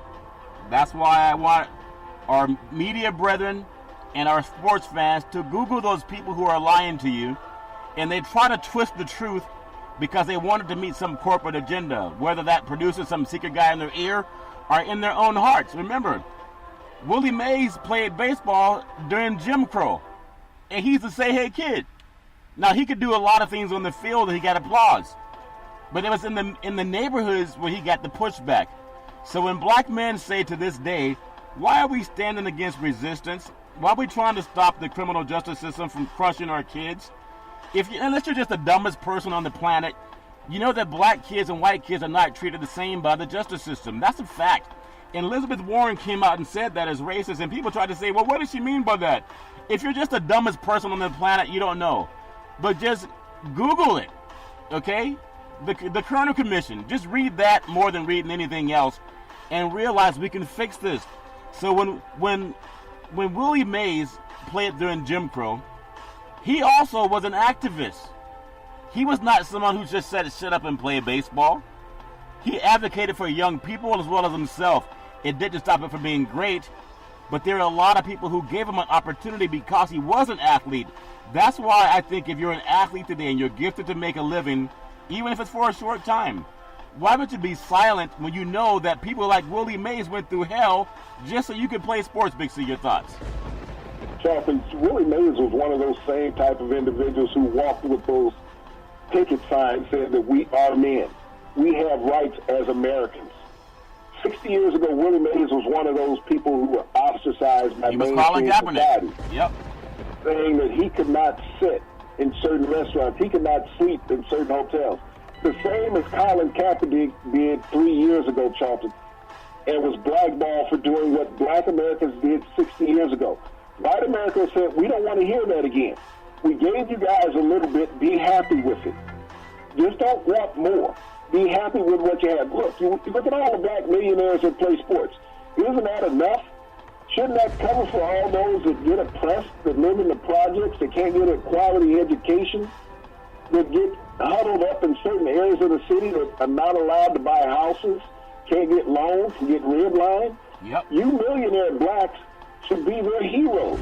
That's why I want our media brethren and our sports fans to Google those people who are lying to you, and they try to twist the truth because they wanted to meet some corporate agenda, whether that produces some secret guy in their ear or in their own hearts. Remember, Willie Mays played baseball during Jim Crow, and he's a say-hey kid. Now, he could do a lot of things on the field and he got applause, but it was in the neighborhoods where he got the pushback. So when black men say to this day, why are we standing against resistance? Why are we trying to stop the criminal justice system from crushing our kids? Unless you're just the dumbest person on the planet, you know that black kids and white kids are not treated the same by the justice system. That's a fact. And Elizabeth Warren came out and said that as racist, and people tried to say, well, what does she mean by that? If you're just the dumbest person on the planet, you don't know. But just Google it, okay? The Kerner Commission, just read that more than reading anything else, and realize we can fix this. So when Willie Mays played during Jim Crow, he also was an activist. He was not someone who just said shut up and play baseball. He advocated for young people as well as himself. It didn't stop him from being great, but there are a lot of people who gave him an opportunity because he was an athlete. That's why I think if you're an athlete today and you're gifted to make a living, even if it's for a short time, why would you be silent when you know that people like Willie Mays went through hell just so you could play sports? Big C, your thoughts? Charlton, Willie Mays was one of those same type of individuals who walked with those picket signs saying that we are men. We have rights as Americans. 60 years ago, Willie Mays was one of those people who were ostracized by mainstream society. Yep. Saying that he could not sit in certain restaurants. He could not sleep in certain hotels. The same as Colin Kaepernick did 3 years ago, Charlton, and was blackballed for doing what black Americans did 60 years ago. White America said, we don't want to hear that again. We gave you guys a little bit. Be happy with it. Just don't want more. Be happy with what you have. Look, you look at all the black millionaires that play sports. Isn't that enough? Shouldn't that cover for all those that get oppressed, that live in the projects, that can't get a quality education, that get huddled up in certain areas of the city that are not allowed to buy houses, can't get loans, can get redlined? Yep. You millionaire blacks should be their heroes.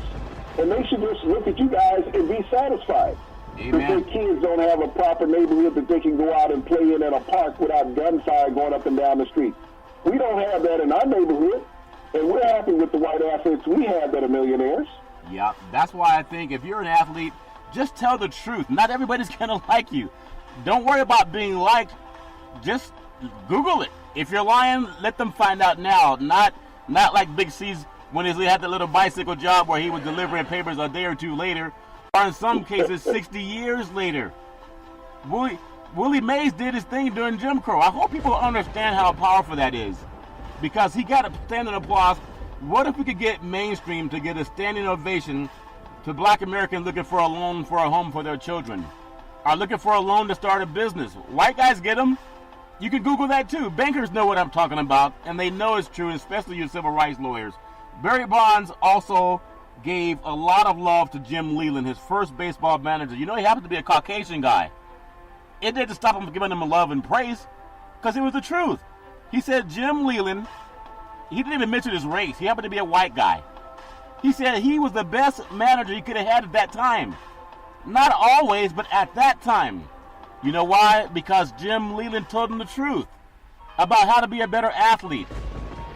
And they should just look at you guys and be satisfied. Amen. That their kids don't have a proper neighborhood that they can go out and play in a park without gunfire going up and down the street. We don't have that in our neighborhood, and we're happy with the white athletes we have that are millionaires. Yeah, that's why I think if you're an athlete, just tell the truth. Not everybody's going to like you. Don't worry about being liked. Just Google it. If you're lying, let them find out now. Not like Big C's when he had the little bicycle job where he was delivering papers a day or two later. or in some cases 60 years later. Willie Mays did his thing during Jim Crow. I hope people understand how powerful that is, because he got a standing applause. What if we could get mainstream to get a standing ovation to black Americans looking for a loan for a home for their children, or looking for a loan to start a business? White guys get them. You can Google that too. Bankers know what I'm talking about, and they know it's true, especially you civil rights lawyers. Barry Bonds also gave a lot of love to Jim Leyland, his first baseball manager. You know, he happened to be a Caucasian guy. It didn't stop him from giving him love and praise, because it was the truth. He said Jim Leyland, he didn't even mention his race. He happened to be a white guy. He said he was the best manager he could have had at that time. Not always, but at that time. You know why? Because Jim Leyland told him the truth about how to be a better athlete.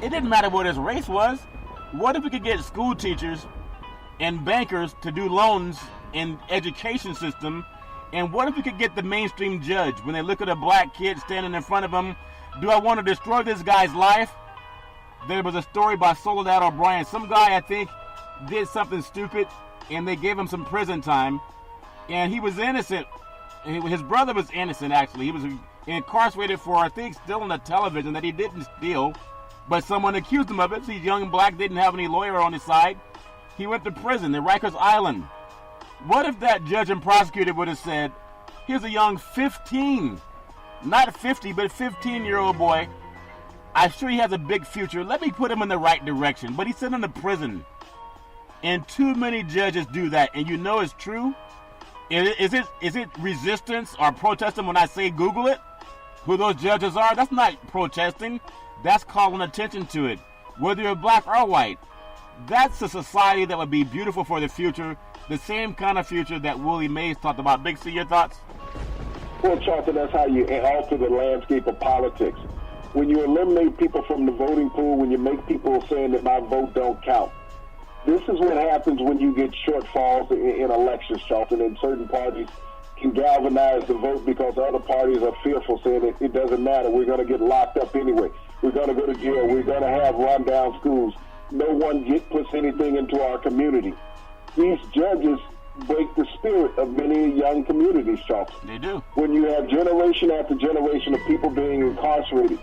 It didn't matter what his race was. What if we could get school teachers and bankers to do loans in education system? And what if we could get the mainstream judge, when they look at a black kid standing in front of them, do I want to destroy this guy's life? There was a story by Soledad O'Brien. Some guy, I think, did something stupid, and they gave him some prison time, and he was innocent. His brother was innocent, actually. He was incarcerated for, I think, stealing a television that he didn't steal, but someone accused him of it. He's young and black, didn't have any lawyer on his side. He went to prison in Rikers Island. What if that judge and prosecutor would have said, here's a young 15, not 50, but 15-year-old boy. I'm sure he has a big future. Let me put him in the right direction. But he's sent him to prison. And too many judges do that. And you know it's true. Is it resistance or protesting when I say Google it? Who those judges are? That's not protesting. That's calling attention to it. Whether you're black or white. That's a society that would be beautiful for the future. The same kind of future that Willie Mays talked about. Big C, your thoughts? Well, Charlton, that's how you alter the landscape of politics. When you eliminate people from the voting pool, when you make people saying that my vote don't count. This is what happens when you get shortfalls in elections, Charlton, and certain parties can galvanize the vote because other parties are fearful, saying that it doesn't matter, we're going to get locked up anyway. We're going to go to jail. We're going to have rundown schools. No one puts anything into our community. These judges break the spirit of many young communities, Charlton. They do. When you have generation after generation of people being incarcerated,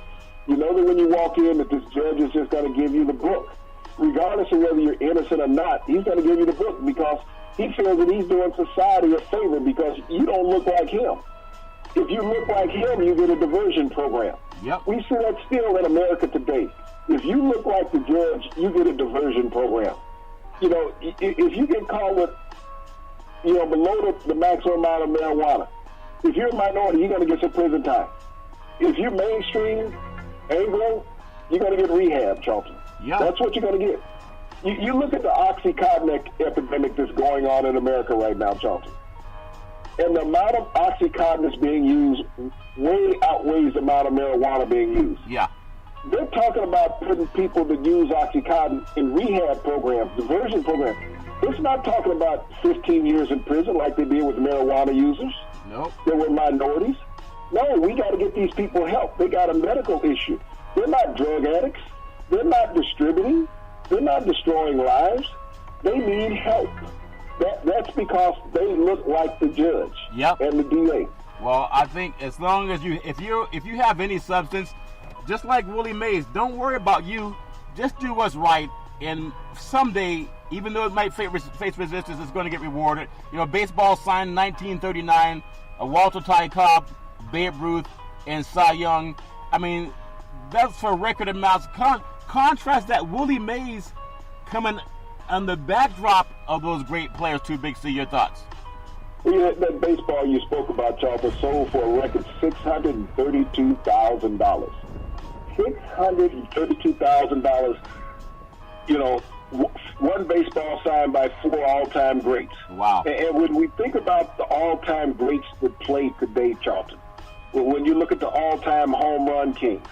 you know that when you walk in that this judge is just going to give you the book. Regardless of whether you're innocent or not, he's going to give you the book because he feels that he's doing society a favor because you don't look like him. If you look like him, you get a diversion program. Yep. We see that still in America today. If you look like the judge, you get a diversion program. You know, if you get caught with, below the maximum amount of marijuana, if you're a minority, you're going to get some prison time. If you're mainstream, Anglo, you're going to get rehab, Charlton. Yeah. That's what you're going to get. You look at the Oxycontin epidemic that's going on in America right now, Charlton. And the amount of Oxycontin that's being used way outweighs the amount of marijuana being used. Yeah. They're talking about putting people that use Oxycontin in rehab programs, diversion programs. It's not talking about 15 years in prison like they did with marijuana users. Nope. They were minorities. No, we got to get these people help. They got a medical issue. They're not drug addicts. They're not distributing. They're not destroying lives. They need help. That's because they look like the judge. Yep. And the DA. Well, I think as long as if you have any substance, just like Willie Mays, don't worry about you. Just do what's right, and someday, even though it might face resistance, it's going to get rewarded. You know, baseball signed 1939, Walter Ty Cobb, Babe Ruth, and Cy Young. I mean, that's for record amounts. Contrast that Willie Mays coming on the backdrop of those great players. Too Big C, your thoughts? Well, that baseball you spoke about, Charlton, sold for a record $632,000. $632,000. You know, one baseball signed by 4 all-time greats. Wow. And when we think about the all-time greats that play today, Charlton, when you look at the all-time home run kings,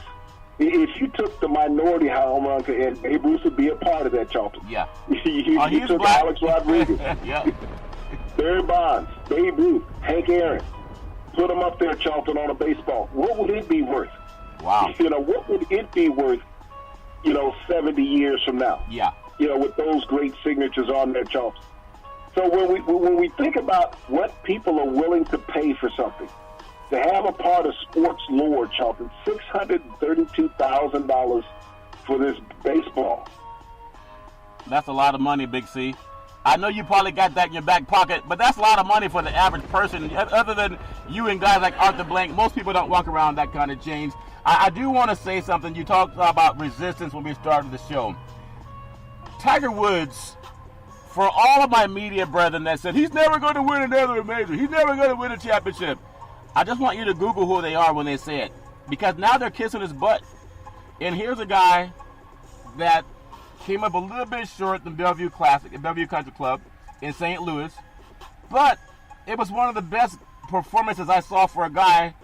if you took the minority home run king, and Babe Ruth would be a part of that, Charlton. Yeah. you took black. Alex Rodriguez, Yeah. Barry Bonds, Babe Ruth, Hank Aaron. Put them up there, Charlton, on a baseball. What would it be worth? Wow. You know, what would it be worth, 70 years from now? Yeah. With those great signatures on there, Charlton. So when we think about what people are willing to pay for something, to have a part of sports lore, Charlton, $632,000 for this baseball. That's a lot of money, Big C. I know you probably got that in your back pocket, but that's a lot of money for the average person. Other than you and guys like Arthur Blank, most people don't walk around that kind of change. I do want to say something. You talked about resistance when we started the show. Tiger Woods, for all of my media brethren that said he's never going to win another major, he's never going to win a championship, I just want you to Google who they are when they say it, because now they're kissing his butt. And here's a guy that came up a little bit short than Bellevue Classic at Bellevue Country Club in St. Louis, but it was one of the best performances I saw for a guy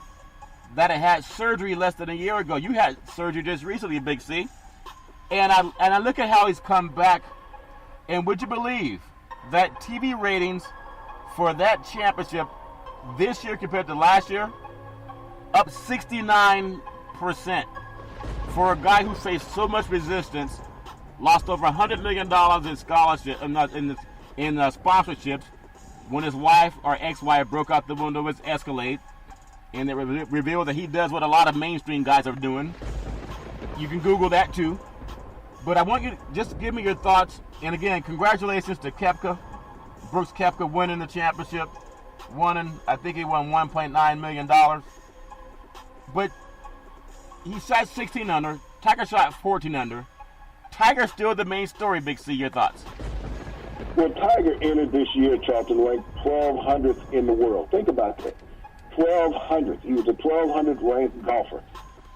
that had surgery less than a year ago. You had surgery just recently, Big C, and I look at how he's come back, and would you believe that TV ratings for that championship this year compared to last year, up 69%. For a guy who faced so much resistance, lost over $100 million in scholarship in sponsorships when his wife or ex-wife broke out the window of his Escalade, and it revealed that he does what a lot of mainstream guys are doing. You can Google that too. But I want you to just give me your thoughts. And again, congratulations to Koepka, Brooks Koepka, winning the championship. I think he won $1.9 million. But he shot 16 under. Tiger shot 14 under. Tiger's still the main story, Big C. Your thoughts? Well, Tiger entered this year, Charlton, ranked 1,200th in the world. Think about that. 1,200th. He was a 1,200th ranked golfer.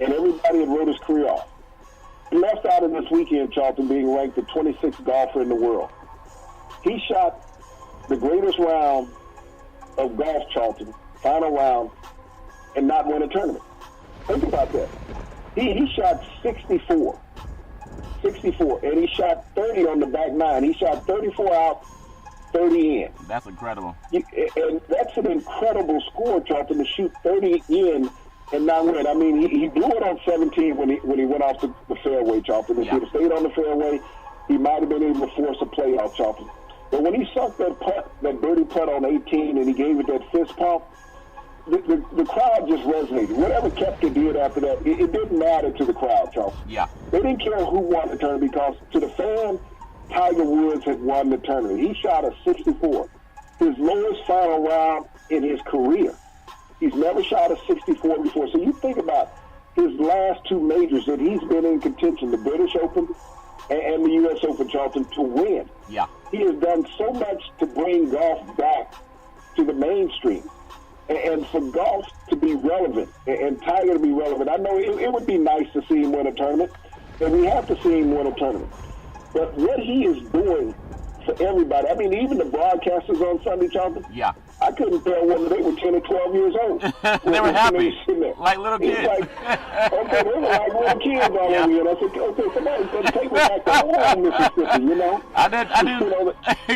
And everybody had wrote his career off. He left out of this weekend, Charlton, being ranked the 26th golfer in the world. He shot the greatest round of golf, Charlton, final round, and not win a tournament. Think about that. He shot 64, and he shot 30 on the back nine. He shot 34 out, 30 in. That's incredible. And that's an incredible score, Charlton, to shoot 30 in and not win. I mean, he blew it on 17 when he went off the fairway, Charlton. If he had stayed on the fairway, he might have been able to force a playoff, Charlton. But when he sunk that putt, that birdie putt on 18, and he gave it that fist pump, the crowd just resonated. Whatever Koepka did after that, it didn't matter to the crowd, Charlton. Yeah. They didn't care who won the tournament because to the fan, Tiger Woods had won the tournament. He shot a 64, his lowest final round in his career. He's never shot a 64 before. So you think about his last two majors that he's been in contention, the British Open and the U.S. Open, Charlton, to win. Yeah. He has done so much to bring golf back to the mainstream and for golf to be relevant and Tiger to be relevant. I know it would be nice to see him win a tournament, and we have to see him win a tournament. But what he is doing for everybody, I mean, even the broadcasters on Sunday, Charlton, yeah, I couldn't tell whether they were 10 or 12 years old. They were happy, like little kids. Okay, they were like little kids all over here. And I said, okay, somebody take me back to home, Mississippi, you know? I did.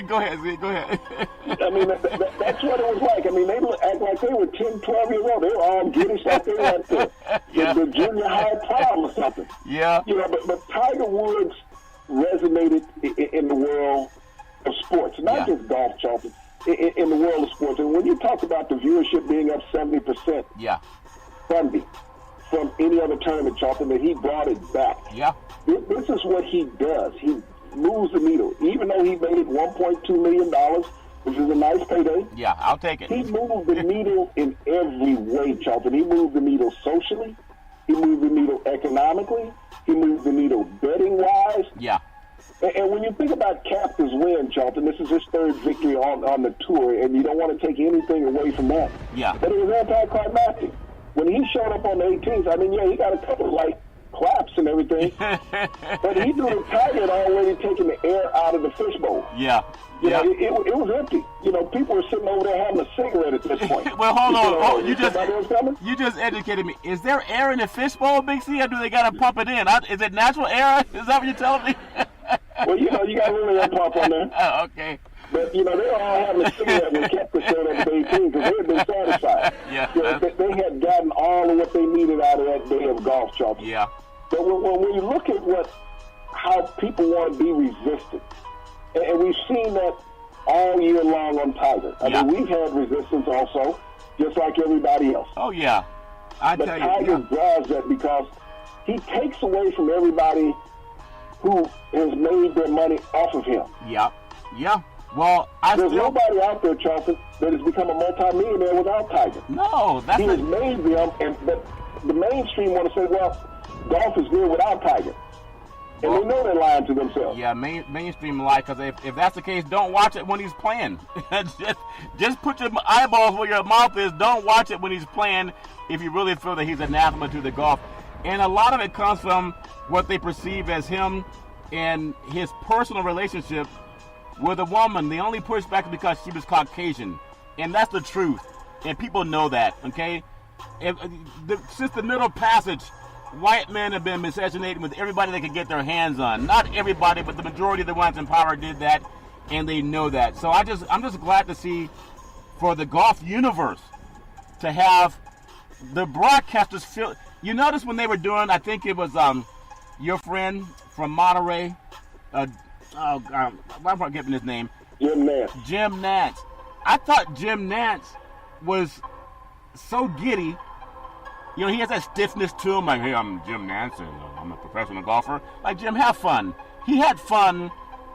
Go ahead, Z, go ahead. I mean, that's what it was like. I mean, they act like they were 10, 12 years old. They were all giddy like they were at the junior high prom or something. Yeah. You know, but Tiger Woods resonated in the world of sports, not just golf, Charlton. In the world of sports. And when you talk about the viewership being up 70% Sunday from any other tournament, Charlton, that he brought it back. Yeah. This is what he does. He moves the needle. Even though he made $1.2 million, which is a nice payday. Yeah, I'll take it. He moved the needle in every way, Charlton. He moved the needle socially. He moved the needle economically. He moved the needle betting-wise. Yeah. And when you think about Koepka's win, Charlton, this is his third victory on the tour, and you don't want to take anything away from that. Yeah. But it was anticlimactic. When he showed up on the 18th, I mean, he got a couple of light claps and everything, but he knew the Tiger had already taken the air out of the fishbowl. Yeah. You know, it was empty. You know, people were sitting over there having a cigarette at this point. Well, hold on. You just educated me. Is there air in the fishbowl, Big C, or do they got to pump it in? Is it natural air? Is that what you're telling me? Well, you know, you got a little air pump on there. Oh, okay. But, you know, they were all having a cigarette when Koepka showed up at 18 because they had been satisfied. Yeah. You know, they had gotten all of what they needed out of that day of golf, Charlton. Yeah. But when you look at how people want to be resistant, and we've seen that all year long on Tiger. I mean, we've had resistance also, just like everybody else. Oh, yeah. But Tiger draws that because he takes away from everybody who has made their money off of him. Yeah. Well, there's nobody out there, Charlton, that has become a multi-millionaire without Tiger. No, he has made them, but the mainstream want to say, well, golf is good without Tiger. And they know they're lying to themselves. Yeah, mainstream lie, because if that's the case, don't watch it when he's playing. just put your eyeballs where your mouth is. Don't watch it when he's playing if you really feel that he's anathema to the golf. And a lot of it comes from what they perceive as him and his personal relationship with a woman. The only pushback is because she was Caucasian. And that's the truth. And people know that, okay? Since the Middle Passage, white men have been miscegenating with everybody they could get their hands on. Not everybody, but the majority of the ones in power did that, and they know that. So I'm just glad to see, for the golf universe, to have the broadcasters feel. You notice when they were doing, I think it was your friend from Monterey. I'm forgetting his name. Jim Nance. Jim Nance. I thought Jim Nance was so giddy. You know, he has that stiffness to him, like, hey, I'm Jim Nance, and I'm a professional golfer. Like, Jim, have fun. He had fun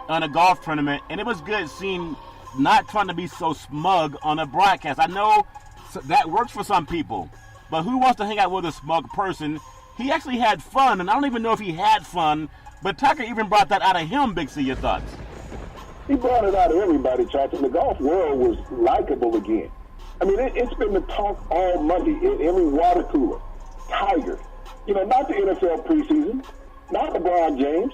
on a golf tournament, and it was good seeing not trying to be so smug on a broadcast. I know that works for some people, but who wants to hang out with a smug person? He actually had fun, and I don't even know if he had fun, but Tiger even brought that out of him, Big C. Your thoughts? He brought it out of everybody, Charlton. The golf world was likable again. I mean, it's been the talk all Monday in every water cooler. Tiger. You know, not the NFL preseason, not LeBron James,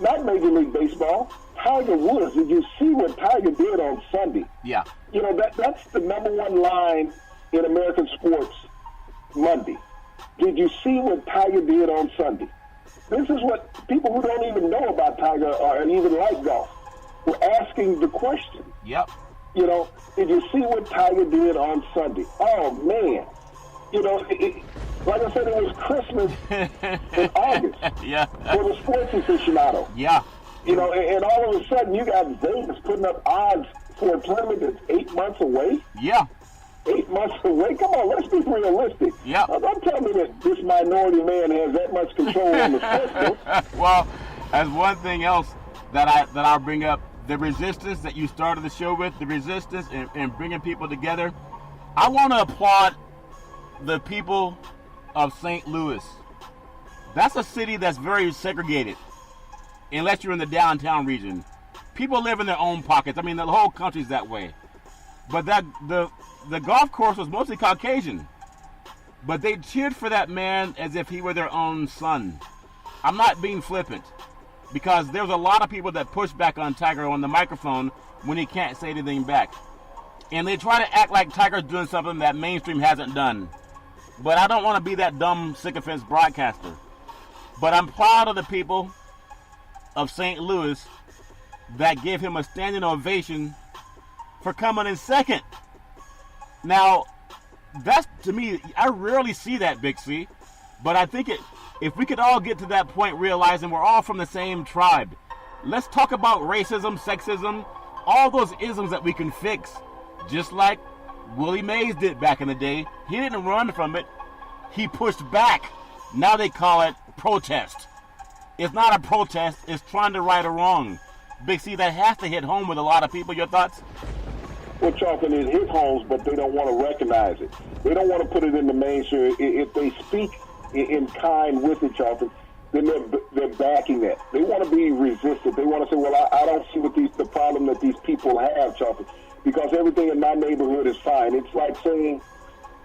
not Major League Baseball. Tiger Woods. Did you see what Tiger did on Sunday? Yeah. You know, that's the number one line in American sports Monday. Did you see what Tiger did on Sunday? This is what people who don't even know about Tiger or even like golf were asking the question. Yep. You know, did you see what Tiger did on Sunday? Oh, man. You know, like I said, it was Christmas in August for the sports aficionado. Yeah. You know, and all of a sudden you got Vegas putting up odds for a tournament that's 8 months away. Yeah. 8 months away? Come on, let's be realistic. Yeah. Now, don't tell me that this minority man has that much control on the sports. Well, as one thing else that I'll bring up, the resistance that you started the show with, the resistance and bringing people together. I want to applaud the people of St. Louis. That's a city that's very segregated, unless you're in the downtown region. People live in their own pockets. I mean, the whole country's that way. But the golf course was mostly Caucasian. But they cheered for that man as if he were their own son. I'm not being flippant, because there's a lot of people that push back on Tiger on the microphone when he can't say anything back. And they try to act like Tiger's doing something that mainstream hasn't done. But I don't want to be that dumb sycophant broadcaster. But I'm proud of the people of St. Louis that gave him a standing ovation for coming in second. Now, that's, to me, I rarely see that, Big C. But I think if we could all get to that point realizing we're all from the same tribe, let's talk about racism, sexism, all those isms that we can fix, just like Willie Mays did back in the day. He didn't run from it. He pushed back. Now they call it protest. It's not a protest. It's trying to right a wrong. Big C, that has to hit home with a lot of people. Your thoughts? Well, Charlton, it hit homes, but they don't want to recognize it. They don't want to put it in the mainstream. If they speak in kind with it, Charlton, then they're backing that. They want to be resistant. They want to say, well, I don't see what the problem that these people have, Charlton, because everything in my neighborhood is fine. It's like saying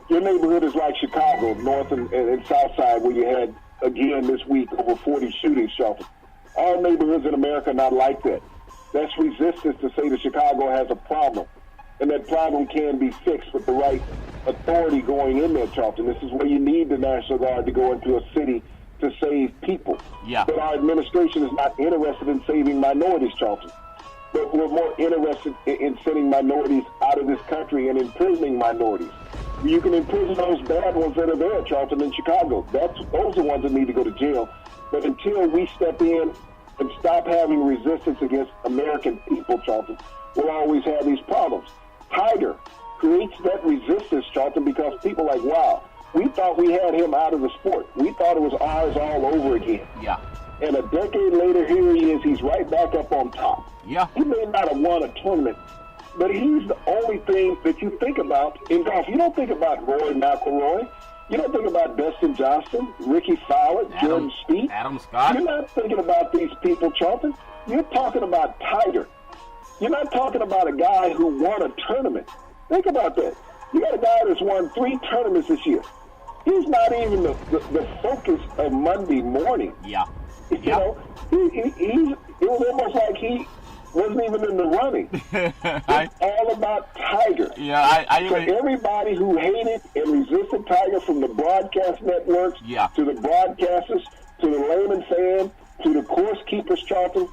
your neighborhood is like Chicago, north and south side, where you had, again, this week, over 40 shootings, Charlton. All neighborhoods in America are not like that. That's resistance to say that Chicago has a problem. And that problem can be fixed with the right authority going in there, Charlton. This is where you need the National Guard to go into a city to save people. Yeah. But our administration is not interested in saving minorities, Charlton. But we're more interested in sending minorities out of this country and imprisoning minorities. You can imprison those bad ones that are there, Charlton, in Chicago. Those are the ones that need to go to jail. But until we step in and stop having resistance against American people, Charlton, we'll always have these problems. Tiger creates that resistance, Charlton, because people are like, wow, we thought we had him out of the sport. We thought it was ours all over again. Yeah. And a decade later, here he is. He's right back up on top. Yeah. He may not have won a tournament, but he's the only thing that you think about in golf. You don't think about Rory McIlroy. You don't think about Dustin Johnson, Ricky Fowler, Jordan Spieth. Adam Scott. You're not thinking about these people, Charlton. You're talking about Tiger. You're not talking about a guy who won a tournament. Think about that. You got a guy that's won 3 tournaments this year. He's not even the focus of Monday morning. Yeah. You know, it was almost like he wasn't even in the running. It's all about Tiger. Yeah, So everybody who hated and resisted Tiger, from the broadcast networks to the broadcasters to the layman fan to the course keepers, Charlton,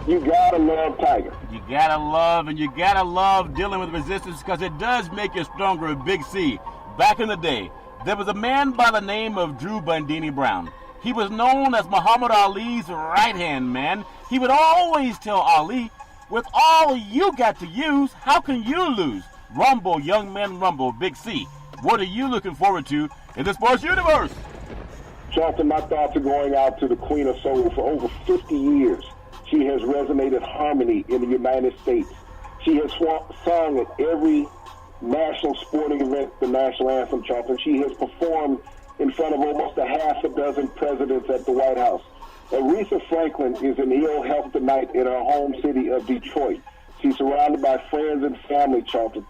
you gotta love Tiger. You gotta love dealing with resistance, because it does make you stronger. Big C. Back in the day, there was a man by the name of Drew Bundini Brown. He was known as Muhammad Ali's right-hand man. He would always tell Ali, with all you got to use, how can you lose? Rumble, young men, rumble. Big C. What are you looking forward to in the sports universe? Charlton, my thoughts are going out to the Queen of Soul. For over 50 years, she has resonated harmony in the United States. She has sung at every national sporting event, the national anthem, Charlton. She has performed in front of almost a half a dozen presidents at the White House. Aretha Franklin is in ill health tonight in her home city of Detroit. She's surrounded by friends and family, Charlton.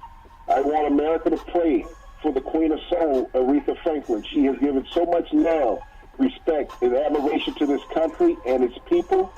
I want America to pray for the Queen of Soul, Aretha Franklin. She has given so much love, respect, and admiration to this country and its people.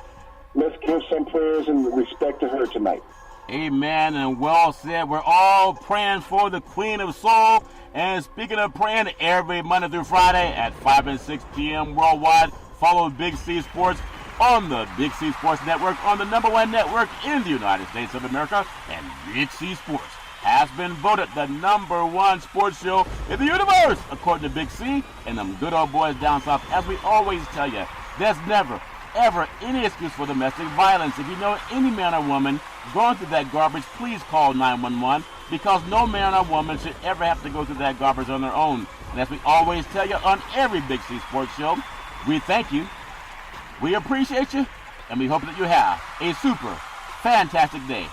Let's give some prayers and respect to her tonight. Amen, and well said. We're all praying for the Queen of Soul. And speaking of praying, every Monday through Friday at 5 and 6 p.m. worldwide, follow Big C Sports on the Big C Sports Network, on the #1 network in the United States of America. And Big C Sports has been voted the #1 sports show in the universe, according to Big C and them good old boys down south. As we always tell you, there's never, ever any excuse for domestic violence. If you know any man or woman going through that garbage, please call 911, because no man or woman should ever have to go through that garbage on their own. And as we always tell you on every Big C Sports show, we thank you, we appreciate you, and we hope that you have a super fantastic day.